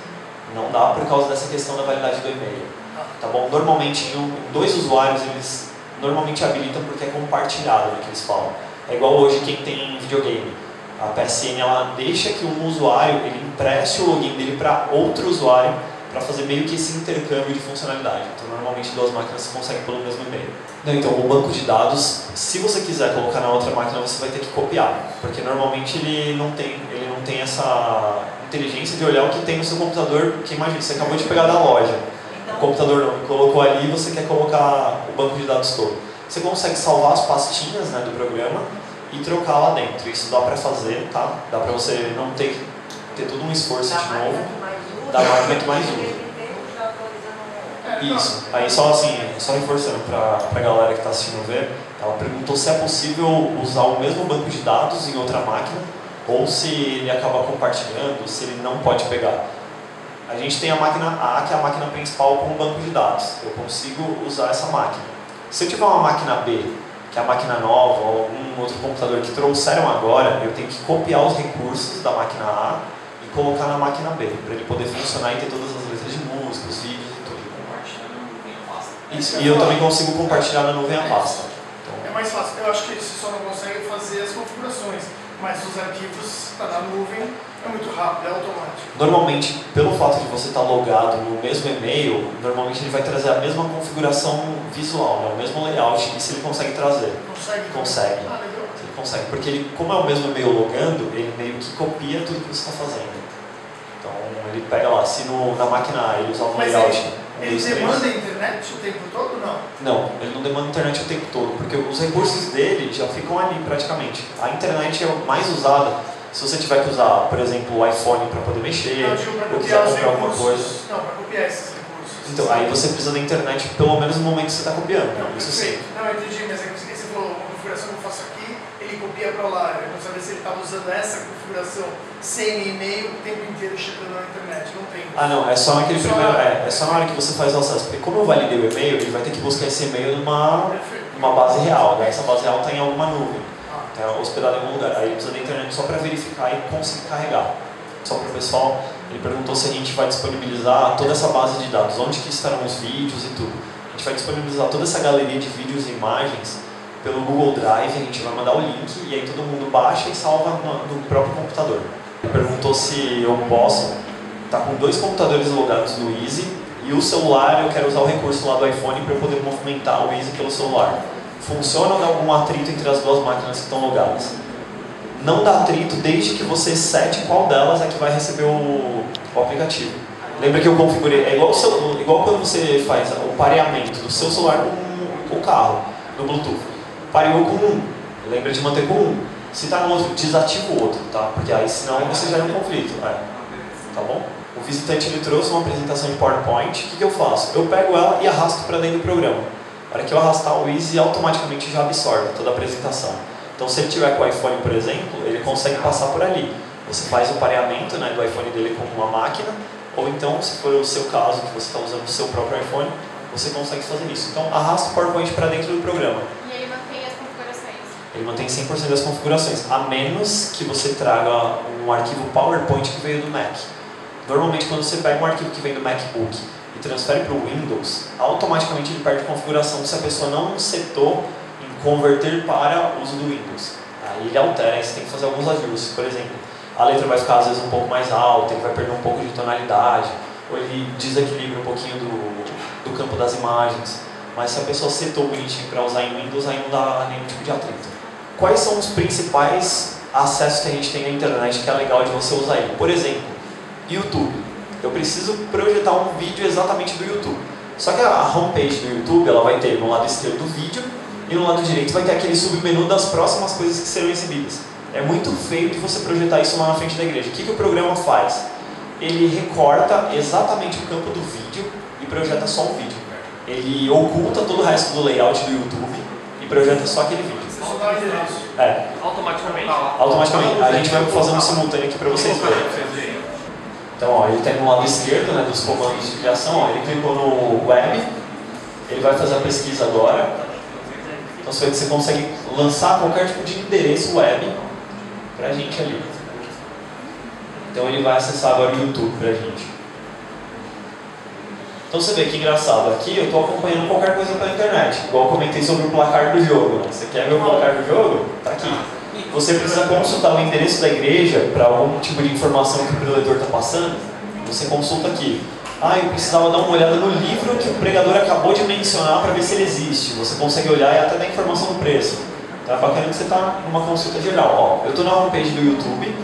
Não dá por causa dessa questão da validade do e-mail. Tá bom? Normalmente, em 2 usuários, eles normalmente habilitam porque é compartilhado, que eles falam. É igual hoje quem tem videogame. A PSN ela deixa que um usuário ele empreste o login dele para outro usuário para fazer meio que esse intercâmbio de funcionalidade. Então, normalmente 2 máquinas se conseguem pelo mesmo e-mail. Então, o banco de dados, se você quiser colocar na outra máquina, você vai ter que copiar, porque normalmente ele não tem essa inteligência de olhar o que tem no seu computador, porque imagina, você acabou de pegar da loja, o computador não colocou ali e você quer colocar o banco de dados todo. Você consegue salvar as pastinhas, né, do programa e trocar lá dentro. Isso dá para fazer, tá? Dá para você não ter todo um esforço de novo da máquina que mais usa. Isso. Aí só reforçando para a galera que está assistindo ver, ela perguntou se é possível usar o mesmo banco de dados em outra máquina ou se ele acaba compartilhando, se ele não pode pegar. A gente tem a máquina A, que é a máquina principal, como banco de dados. Eu consigo usar essa máquina. Se eu tiver uma máquina B, que é a máquina nova, ou algum outro computador que trouxeram agora, eu tenho que copiar os recursos da máquina A e colocar na máquina B, para ele poder funcionar e ter todas as letras de música, os vídeos e tudo. Isso, e eu também consigo compartilhar na nuvem a pasta. Então, é mais fácil, eu acho que você só não consegue fazer as configurações, mas os arquivos estão na nuvem, é muito rápido, é automático. Normalmente, pelo fato de você estar logado no mesmo e-mail, normalmente ele vai trazer a mesma configuração visual, né? O mesmo layout, e se ele consegue trazer. Consegue. Ele consegue, porque ele, como é o mesmo e-mail logando, ele meio que copia tudo que você está fazendo. Então ele pega lá, se na máquina A ele usar um layout. Ele demanda a internet o tempo todo, não? Não, ele não demanda internet o tempo todo, porque os recursos dele já ficam ali praticamente. A internet é mais usada se você tiver que usar, por exemplo, o iPhone para poder mexer, ou quiser comprar alguma coisa. Não, para copiar esses recursos. Então, aí você precisa da internet pelo menos no momento que você está copiando. Não, isso perfeito. sim. Não, eu entendi, mas é que você falou, uma configuração que eu faço aqui, ele copia para lá. Eu não sabia se ele estava usando essa configuração sem e-mail o tempo inteiro chegando na internet. Não tem. Não, é só naquele primeiro. É só na hora que você faz o acesso. Porque como eu validei o e-mail, ele vai ter que buscar esse e-mail numa base real. Né? Essa base real está em alguma nuvem. Está hospedada em algum lugar. Aí ele precisa da internet só para verificar e conseguir carregar. Só para o pessoal, ele perguntou se a gente vai disponibilizar toda essa base de dados, onde que estarão os vídeos e tudo. A gente vai disponibilizar toda essa galeria de vídeos e imagens pelo Google Drive, a gente vai mandar o link e aí todo mundo baixa e salva no próprio computador. Ele perguntou se eu posso estar com 2 computadores logados no Easy e o celular eu quero usar o recurso lá do iPhone para eu poder movimentar o Easy pelo celular. Funciona ou dá algum atrito entre as 2 máquinas que estão logadas? Não dá atrito desde que você sete qual delas é que vai receber o aplicativo. Lembra que eu configurei, é igual quando você faz o pareamento do seu celular com o carro, no Bluetooth. Pareou com um, lembra de manter com um. Se está no outro, desativa o outro, tá? Porque aí senão você já é um conflito. Tá bom? O visitante ele trouxe uma apresentação de PowerPoint, o que eu faço? Eu pego ela e arrasto para dentro do programa. Na hora que eu arrastar, o Easy automaticamente já absorve toda a apresentação. Então se ele tiver com o iPhone, por exemplo, ele consegue passar por ali. Você faz o pareamento, né, do iPhone dele com uma máquina, Ou então, se for o seu caso, que você está usando o seu próprio iPhone, você consegue fazer isso. Então, arrasta o PowerPoint para dentro do programa. E ele mantém as configurações? Ele mantém 100% das configurações, a menos que você traga um arquivo PowerPoint que veio do Mac. Normalmente, quando você pega um arquivo que vem do MacBook e transfere para o Windows, automaticamente ele perde configuração se a pessoa não setou em converter para o uso do Windows. Aí ele altera, aí você tem que fazer alguns ajustes. Por exemplo, a letra vai ficar às vezes um pouco mais alta, ele vai perder um pouco de tonalidade, ou ele desequilibra um pouquinho do campo das imagens. Mas se a pessoa setou bonitinho para usar em Windows, aí não dá nenhum tipo de atrito. Quais são os principais acessos que a gente tem na internet que é legal de você usar ele? Por exemplo, YouTube. Eu preciso projetar um vídeo exatamente do YouTube. Só que a homepage do YouTube, ela vai ter no lado esquerdo do vídeo e no lado direito vai ter aquele submenu das próximas coisas que serão exibidas. É muito feio de você projetar isso lá na frente da igreja. O que o programa faz? Ele recorta exatamente o campo do vídeo e projeta só o vídeo. Ele oculta todo o resto do layout do YouTube e projeta só aquele vídeo. Automaticamente. Automaticamente. A gente vai fazer um simultâneo aqui para vocês verem. Então, ó, ele tem no lado esquerdo, né, dos comandos de criação, ó, ele clicou no web, ele vai fazer a pesquisa agora. Então, você consegue lançar qualquer tipo de endereço web pra gente ali. Então, ele vai acessar agora o YouTube pra gente. Então, você vê que engraçado, aqui eu estou acompanhando qualquer coisa pela internet, igual eu comentei sobre o placar do jogo. Né? Você quer ver o placar do jogo? Tá aqui. Você precisa consultar o endereço da igreja para algum tipo de informação que o preletor está passando, você consulta aqui. Eu precisava dar uma olhada no livro que o pregador acabou de mencionar para ver se ele existe. Você consegue olhar e até dar informação do preço. Então é bacana que você está numa consulta geral. Ó, eu estou na homepage do YouTube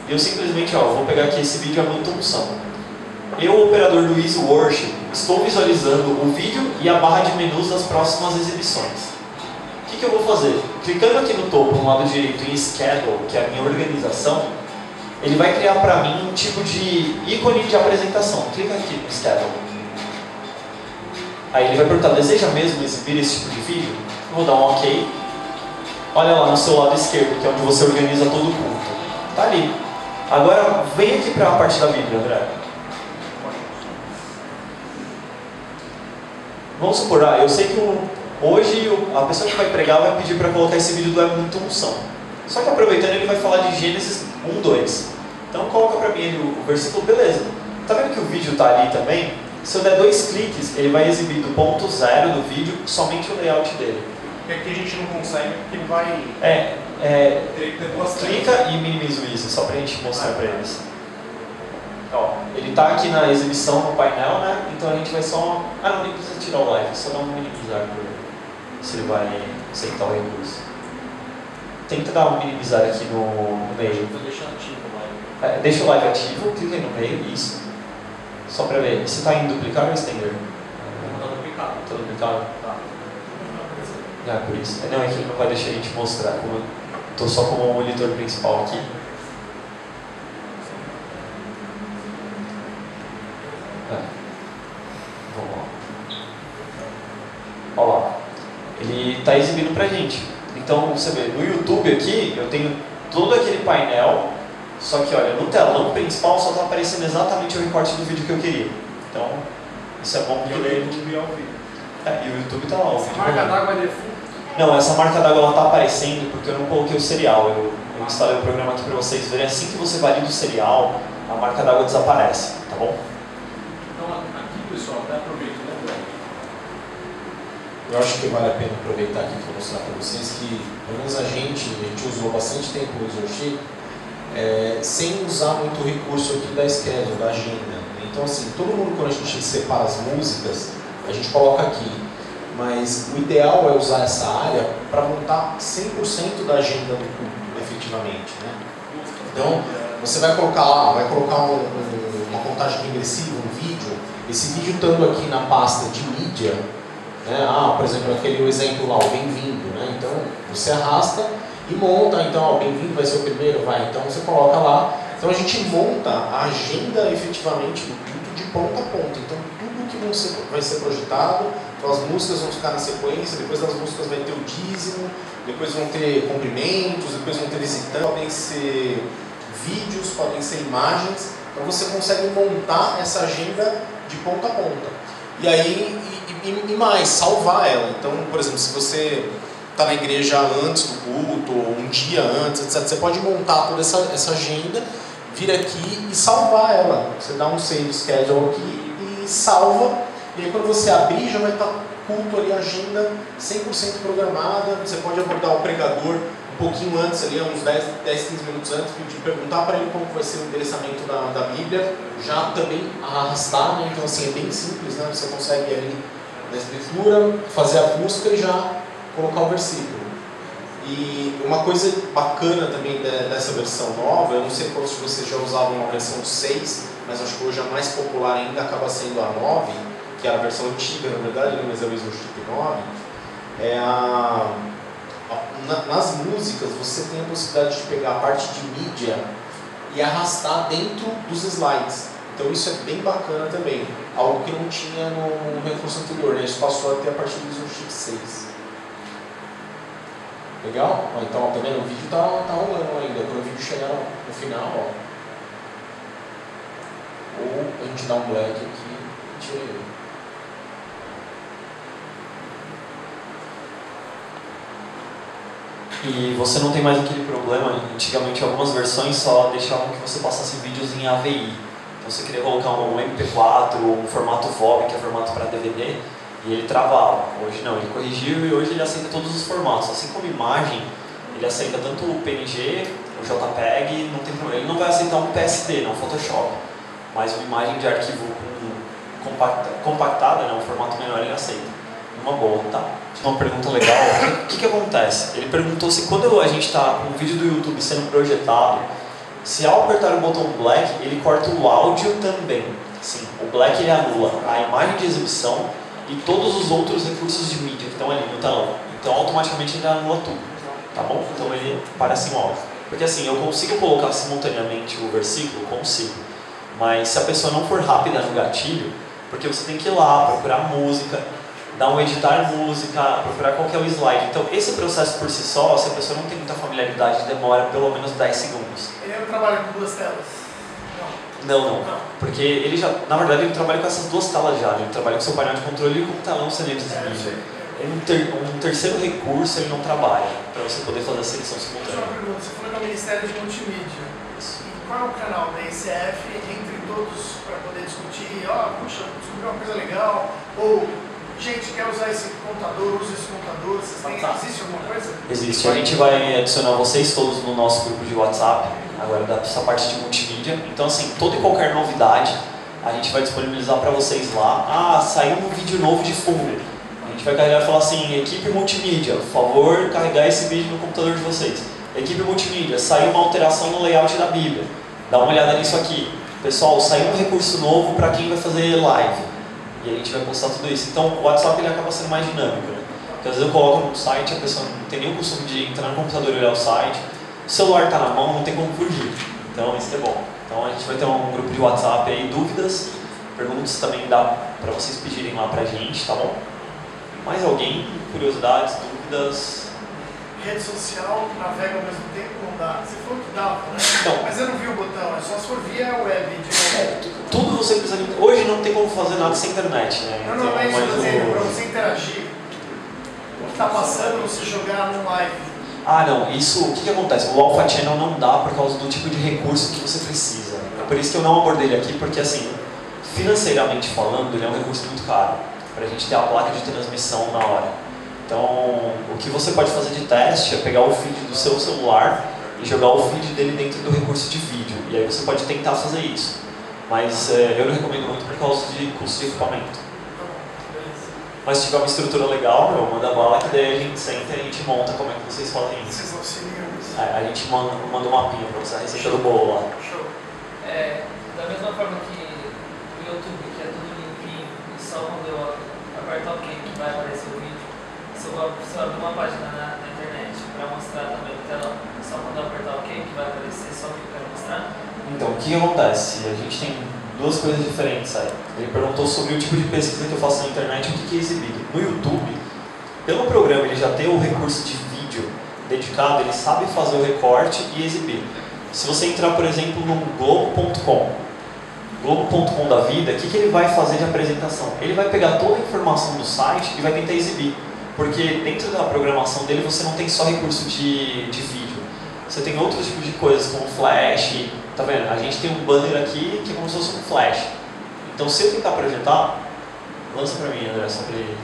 e eu simplesmente vou pegar aqui esse vídeo, é muita unção. Eu, operador do Easy Worship, estou visualizando o vídeo e a barra de menus das próximas exibições. O que eu vou fazer? Clicando aqui no topo, no lado direito, em Schedule, que é a minha organização, ele vai criar para mim um tipo de ícone de apresentação. Clica aqui no Schedule. Aí ele vai perguntar, deseja mesmo exibir esse tipo de vídeo? Eu vou dar um OK. Olha lá no seu lado esquerdo, que é onde você organiza todo o culto. Tá ali. Agora, vem aqui para a parte da Bíblia, André. Vamos supor, eu sei que hoje a pessoa que vai pregar vai pedir para colocar esse vídeo do É Muita Unção. Só que aproveitando, ele vai falar de Gênesis 1:2. Então coloca para mim ali o versículo, beleza. Tá vendo que o vídeo está ali também? Se eu der 2 cliques, ele vai exibir do ponto 0 do vídeo somente o layout dele. E aqui a gente não consegue porque ele vai... Clica e minimiza isso, só para a gente mostrar para eles. Ó, ele está aqui na exibição no painel, né? Então a gente vai só... não, nem precisa tirar o live, só dar um minimizar para ele. Se ele vai aceitar o recurso. Tenta dar um minimizar aqui no meio. Vou deixar ativo o live. Deixa o live ativo, clica aí no meio, isso. Só para ver. Você está em duplicar ou extender? Está duplicado. Está duplicado? Tá. Por isso. Não, é que ele não vai deixar a gente mostrar. Como eu estou só como o monitor principal aqui. Vamos lá. Olha lá. Ele está exibindo pra gente. Então você vê, no YouTube aqui eu tenho todo aquele painel, só que olha, no telão principal só está aparecendo exatamente o recorte do vídeo que eu queria. Então, isso é bom porque o YouTube é ao vivo. E o YouTube está lá. Essa marca d'água é default? Não, essa marca d'água está aparecendo porque eu não coloquei o serial. Eu instalei o programa aqui para vocês verem. Assim que você valida o serial, a marca d'água desaparece, tá bom? Então aqui, pessoal, até aproveito, né, Bruno? Eu acho que vale a pena aproveitar aqui para mostrar para vocês que, pelo menos a gente usou bastante tempo o Exorship sem usar muito o recurso aqui da schedule, da agenda. Então, assim, todo mundo, quando a gente separa as músicas, a gente coloca aqui. Mas o ideal é usar essa área para montar 100% da agenda do culto, efetivamente, né? Então, você vai colocar lá, uma contagem regressiva, um vídeo. Esse vídeo estando aqui na pasta de mídia, né? Por exemplo, aquele exemplo lá, o bem-vindo, né? Então, você arrasta e monta, então, o bem-vindo vai ser o primeiro, então você coloca lá. Então, a gente monta a agenda efetivamente do culto de ponta a ponta. Então, tudo que vai ser projetado, então as músicas vão ficar na sequência, depois das músicas vai ter o dízimo, depois vão ter cumprimentos, depois vão ter visitantes, podem ser vídeos, podem ser imagens, Então você consegue montar essa agenda de ponta a ponta. E aí, e mais, salvar ela. Então, por exemplo, se você está na igreja antes do culto, ou um dia antes, etc., você pode montar toda essa agenda, vir aqui e salvar ela. Você dá um save schedule aqui e salva, e aí quando você abrir já vai estar culto ali, a agenda 100% programada. Você pode abordar o pregador um pouquinho antes, ali, uns 10, 15 minutos antes, de perguntar para ele como vai ser o endereçamento da Bíblia, já também arrastar, né? Então assim, é bem simples, né? Você consegue ali na escritura, fazer a busca e já colocar o versículo. E uma coisa bacana também dessa versão nova, eu não sei quantos de vocês já usavam uma versão 6, mas acho que hoje a mais popular ainda acaba sendo a 9, que é a versão antiga, na verdade, mas é o Worship 9, nas músicas você tem a possibilidade de pegar a parte de mídia e arrastar dentro dos slides. Então isso é bem bacana também, algo que não tinha no recurso anterior, né? Isso passou a ter a partir do Worship 6. Legal? Ó, então, tá vendo? O vídeo tá rolando ainda. Quando o vídeo chegar no final, ó, ou a gente dá um black aqui e tira ele. E você não tem mais aquele problema, antigamente algumas versões só deixavam que você passasse vídeos em AVI. Então você queria colocar um MP4 ou um formato VOB, que é formato para DVD, e ele travava. Hoje não, ele corrigiu e hoje ele aceita todos os formatos. Assim como imagem, ele aceita tanto o PNG, o JPEG, não tem problema. Ele não vai aceitar um PSD, não, Photoshop. Mas uma imagem de arquivo compactada, um formato menor, ele aceita. Uma boa, tá? Uma pergunta legal. O que acontece? Ele perguntou se quando a gente está com um vídeo do YouTube sendo projetado, se ao apertar o botão black, ele corta o áudio também. Sim, o black ele anula a imagem de exibição e todos os outros recursos de mídia que estão ali no telão. Então automaticamente ele anula tudo, tá bom? Então ele parece um áudio. Porque assim, eu consigo colocar simultaneamente o versículo? Consigo. Mas se a pessoa não for rápida no gatilho, porque você tem que ir lá, procurar música, dar um editar música, procurar qual que é o slide. Então esse processo por si só, se a pessoa não tem muita familiaridade, demora pelo menos 10 segundos. Ele não trabalha com duas telas? Não. Porque ele já, na verdade, ele trabalha com essas duas telas já. Ele trabalha com seu painel de controle e com o telão CNMs vídeo. Um terceiro recurso ele não trabalha, para você poder fazer a seleção simultânea. Uma pergunta, você falou que é o Ministério de Multimídia. E qual é o canal da ICF entre todos para poder discutir? Puxa, descobri uma coisa legal. Ou, gente, quer usar esse computador, usa esse computador. Existe alguma coisa? Existe. A gente vai adicionar vocês todos no nosso grupo de WhatsApp, agora dessa parte de multimídia. Então, assim, toda e qualquer novidade, a gente vai disponibilizar para vocês lá. Saiu um vídeo novo de fundo. A gente vai carregar e falar assim, equipe multimídia, por favor, carregar esse vídeo no computador de vocês. Equipe multimídia, saiu uma alteração no layout da Bíblia. Dá uma olhada nisso aqui. Pessoal, saiu um recurso novo para quem vai fazer live. E a gente vai postar tudo isso. Então, o WhatsApp ele acaba sendo mais dinâmico, né? Porque às vezes eu coloco no site, a pessoa não tem nem o costume de entrar no computador e olhar o site. O celular está na mão, não tem como fugir. Então, isso é bom. Então, a gente vai ter um grupo de WhatsApp aí, dúvidas, perguntas também dá para vocês pedirem lá pra gente, tá bom? Mais alguém? Curiosidades, dúvidas? Rede social, navega ao mesmo tempo, não dá. Você falou que dava, né? Não. Mas eu não vi o botão, é só se for via web. Tudo você precisa... Hoje não tem como fazer nada sem internet, né? Não, é isso que eu tô dizendo, para você interagir. O que está passando, você jogar no live. Não, isso, o que acontece? O Alpha Channel não dá por causa do tipo de recurso que você precisa. É por isso que eu não abordei ele aqui, porque assim, financeiramente falando, ele é um recurso muito caro, para a gente ter a placa de transmissão na hora. Então, o que você pode fazer de teste é pegar o feed do seu celular e jogar o feed dele dentro do recurso de vídeo, e aí você pode tentar fazer isso. Mas eu não recomendo muito por causa de custo de equipamento. Mas se tiver uma estrutura legal, manda bala que daí a gente senta e a gente monta como é que vocês fazem isso. Vocês auxiliam isso. A gente manda um mapinha pra você, a receita do bolo lá. Show. Da mesma forma que o YouTube, que é tudo limpinho, e só quando eu apertar OK que vai aparecer o vídeo, se eu abrir uma página na internet para mostrar também no telão, só quando eu apertar OK que vai aparecer só o que eu quero mostrar? Então, o que acontece? A gente tem duas coisas diferentes aí. Ele perguntou sobre o tipo de pesquisa que eu faço na internet e o que é exibido. No YouTube, pelo programa ele já tem o recurso de vídeo dedicado, ele sabe fazer o recorte e exibir. Se você entrar, por exemplo, no Globo.com Globo.com da vida, o que ele vai fazer de apresentação? Ele vai pegar toda a informação do site e vai tentar exibir. Porque dentro da programação dele você não tem só recurso de vídeo. Você tem outros tipos de coisas, como flash. Tá vendo? A gente tem um banner aqui que é como se fosse um flash. Então se eu tentar projetar, lança pra mim, André, só pra ele.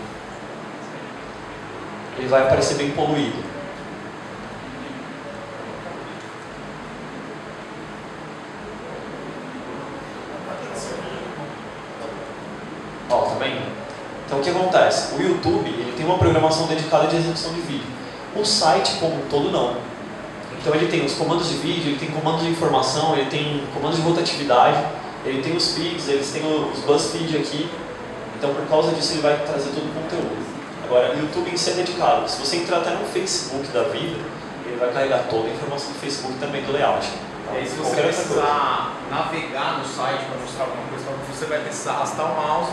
Ele vai aparecer bem poluído. Ó, tá vendo? Então o que acontece? O YouTube ele tem uma programação dedicada de execução de vídeo. O site como um todo não. Então ele tem os comandos de vídeo, ele tem comandos de informação, ele tem comandos de rotatividade, ele tem os feeds, eles têm os BuzzFeed aqui. Então por causa disso ele vai trazer todo o conteúdo. Agora o YouTube em si é dedicado. Se você entrar até no Facebook da vida, ele vai carregar toda a informação do Facebook também do layout. E aí se você precisar navegar no site para mostrar alguma coisa, você vai precisar arrastar o mouse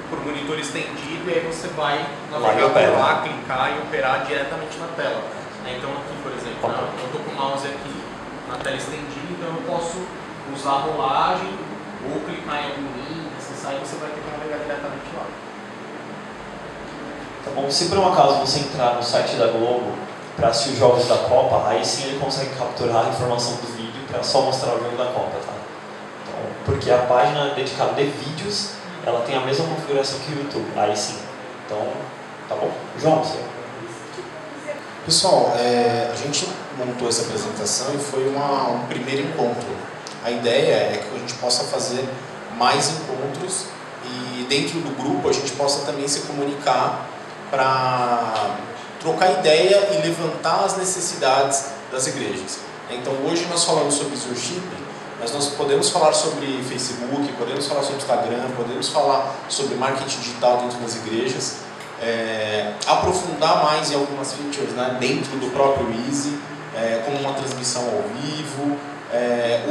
por monitor estendido e aí você vai navegar por lá, clicar e operar diretamente na tela. Então aqui, por exemplo, eu estou com o mouse aqui na tela estendida, então eu posso usar a rolagem ou clicar em algum link, acessar e você vai ter que navegar diretamente lá. Tá bom? Se por um acaso você entrar no site da Globo para assistir os jogos da Copa, aí sim ele consegue capturar a informação do vídeo para só mostrar o jogo da Copa, tá? Então, porque a página dedicada de vídeos, ela tem a mesma configuração que o YouTube, aí sim. Então, tá bom? João, você... Pessoal, a gente montou essa apresentação e foi um primeiro encontro. A ideia é que a gente possa fazer mais encontros e dentro do grupo a gente possa também se comunicar para trocar ideia e levantar as necessidades das igrejas. Então hoje nós falamos sobre Zurship, mas nós podemos falar sobre Facebook, podemos falar sobre Instagram, podemos falar sobre marketing digital dentro das igrejas, aprofundar mais em algumas features, né, dentro do próprio Easy, como uma transmissão ao vivo.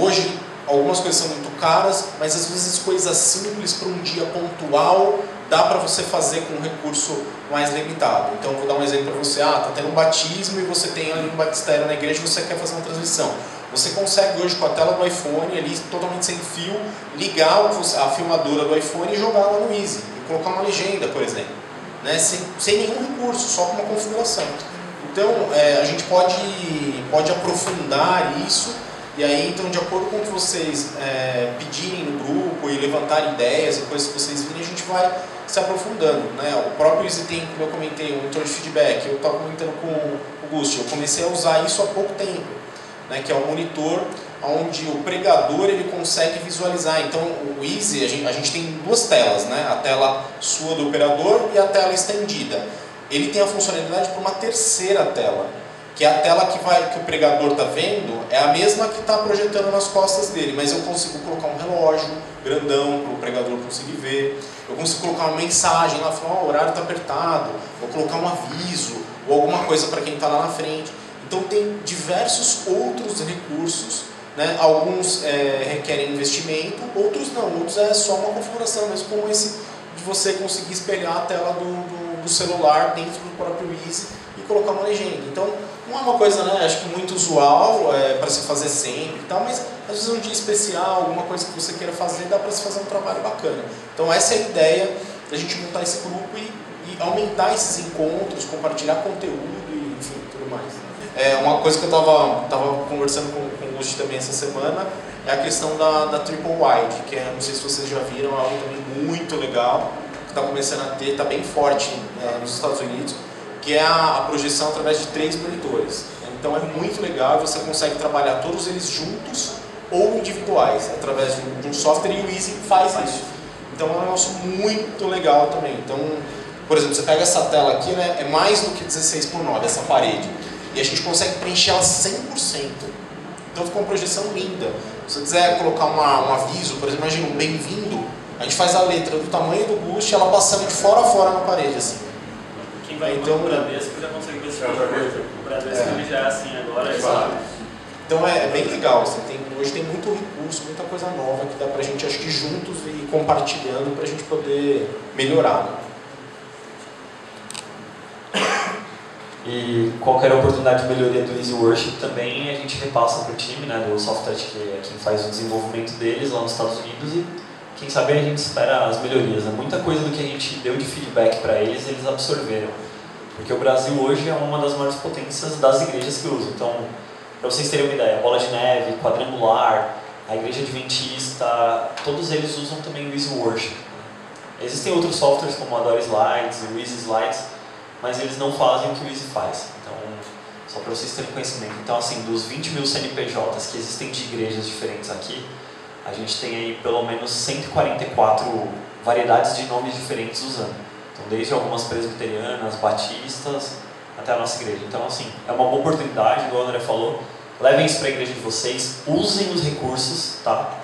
Hoje algumas coisas são muito caras, mas às vezes coisas simples para um dia pontual dá para você fazer com um recurso mais limitado. Então vou dar um exemplo para você, está tendo um batismo e você tem ali um batistério na igreja e você quer fazer uma transmissão. Você consegue hoje com a tela do iPhone, ali totalmente sem fio, ligar a filmadora do iPhone e jogar lá no Easy, e colocar uma legenda, por exemplo, né? sem nenhum recurso, só com uma configuração. Então a gente pode aprofundar isso. E aí, então, de acordo com o que vocês pedirem no grupo e levantarem ideias e coisas que vocês virem, a gente vai se aprofundando, né? O próprio Easy tem, como eu comentei, um monitor de feedback. Eu estava comentando com o Augusto, eu comecei a usar isso há pouco tempo, né? Que é um monitor onde o pregador ele consegue visualizar. Então, o Easy, a gente tem duas telas, né? A tela sua do operador e a tela estendida. Ele tem a funcionalidade para uma terceira tela, que é a tela que o pregador está vendo, é a mesma que está projetando nas costas dele, mas eu consigo colocar um relógio grandão para o pregador conseguir ver, eu consigo colocar uma mensagem lá, falar, o horário está apertado, ou colocar um aviso, ou alguma coisa para quem está lá na frente. Então tem diversos outros recursos, né? Alguns requerem investimento, outros não, outros é só uma configuração, mesmo como esse de você conseguir espelhar a tela do celular dentro do próprio Easy e colocar uma legenda. Então, não é uma coisa, né, acho que muito usual para se fazer sempre e tal, mas às vezes um dia especial, alguma coisa que você queira fazer, dá para se fazer um trabalho bacana. Então essa é a ideia da gente montar esse grupo e aumentar esses encontros, compartilhar conteúdo e enfim, tudo mais. Uma coisa que eu estava conversando com o Lust também essa semana é a questão da Triple Wide, que não sei se vocês já viram, é algo também muito legal, que está começando a ter, está bem forte nos Estados Unidos, que é a projeção através de 3 monitores. Então é muito legal, você consegue trabalhar todos eles juntos ou individuais, através de um software, e o Easy faz isso. Então é um negócio muito legal também. Então, por exemplo, você pega essa tela aqui, né, é mais do que 16:9, essa parede, e a gente consegue preencher ela 100%. Então fica uma projeção linda. Se você quiser colocar um aviso, por exemplo, imagina um bem-vindo, a gente faz a letra do tamanho do boost, ela passando de fora a fora na parede, assim. Quem vai então, o Bradesco já consegue ver esse o Bradesco ele já é assim agora, sabe? Então é bem legal, assim, hoje tem muito recurso, muita coisa nova que dá pra gente, acho que juntos e compartilhando pra gente poder melhorar. E qualquer oportunidade de melhoria do Easy Worship também a gente repassa para o time, né, do Software, que é quem faz o desenvolvimento deles lá nos Estados Unidos, e quem sabe a gente espera as melhorias. Né? Muita coisa do que a gente deu de feedback para eles, eles absorveram. Porque o Brasil hoje é uma das maiores potências das igrejas que usam. Então, para vocês terem uma ideia, Bola de Neve, Quadrangular, a Igreja Adventista, todos eles usam também o Easy Worship. Existem outros softwares como o Adore Slides e o Easy Slides, mas eles não fazem o que o Easy faz. Então, só para vocês terem conhecimento. Então, assim, dos 20 mil CNPJs que existem de igrejas diferentes aqui, a gente tem aí pelo menos 144 variedades de nomes diferentes usando. Então, desde algumas presbiterianas, batistas, até a nossa igreja. Então, assim, é uma boa oportunidade, igual o André falou. Levem isso para a igreja de vocês, usem os recursos, tá?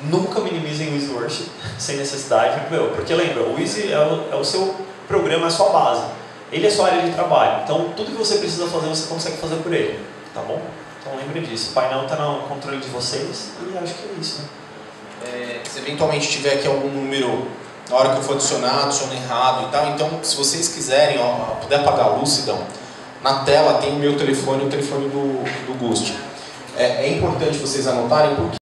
Nunca minimizem o Easy Worship sem necessidade, porque lembra, o Easy é o seu programa, é a sua base. Ele é a sua área de trabalho, então tudo que você precisa fazer, você consegue fazer por ele, tá bom? Então lembre disso, o painel está no controle de vocês e acho que é isso, né? Se eventualmente tiver aqui algum número, na hora que eu for adicionar, adiciona errado e tal, então se vocês quiserem, ó, puder apagar a luz, Sidão, na tela tem o meu telefone e o telefone do Gust. É importante vocês anotarem porque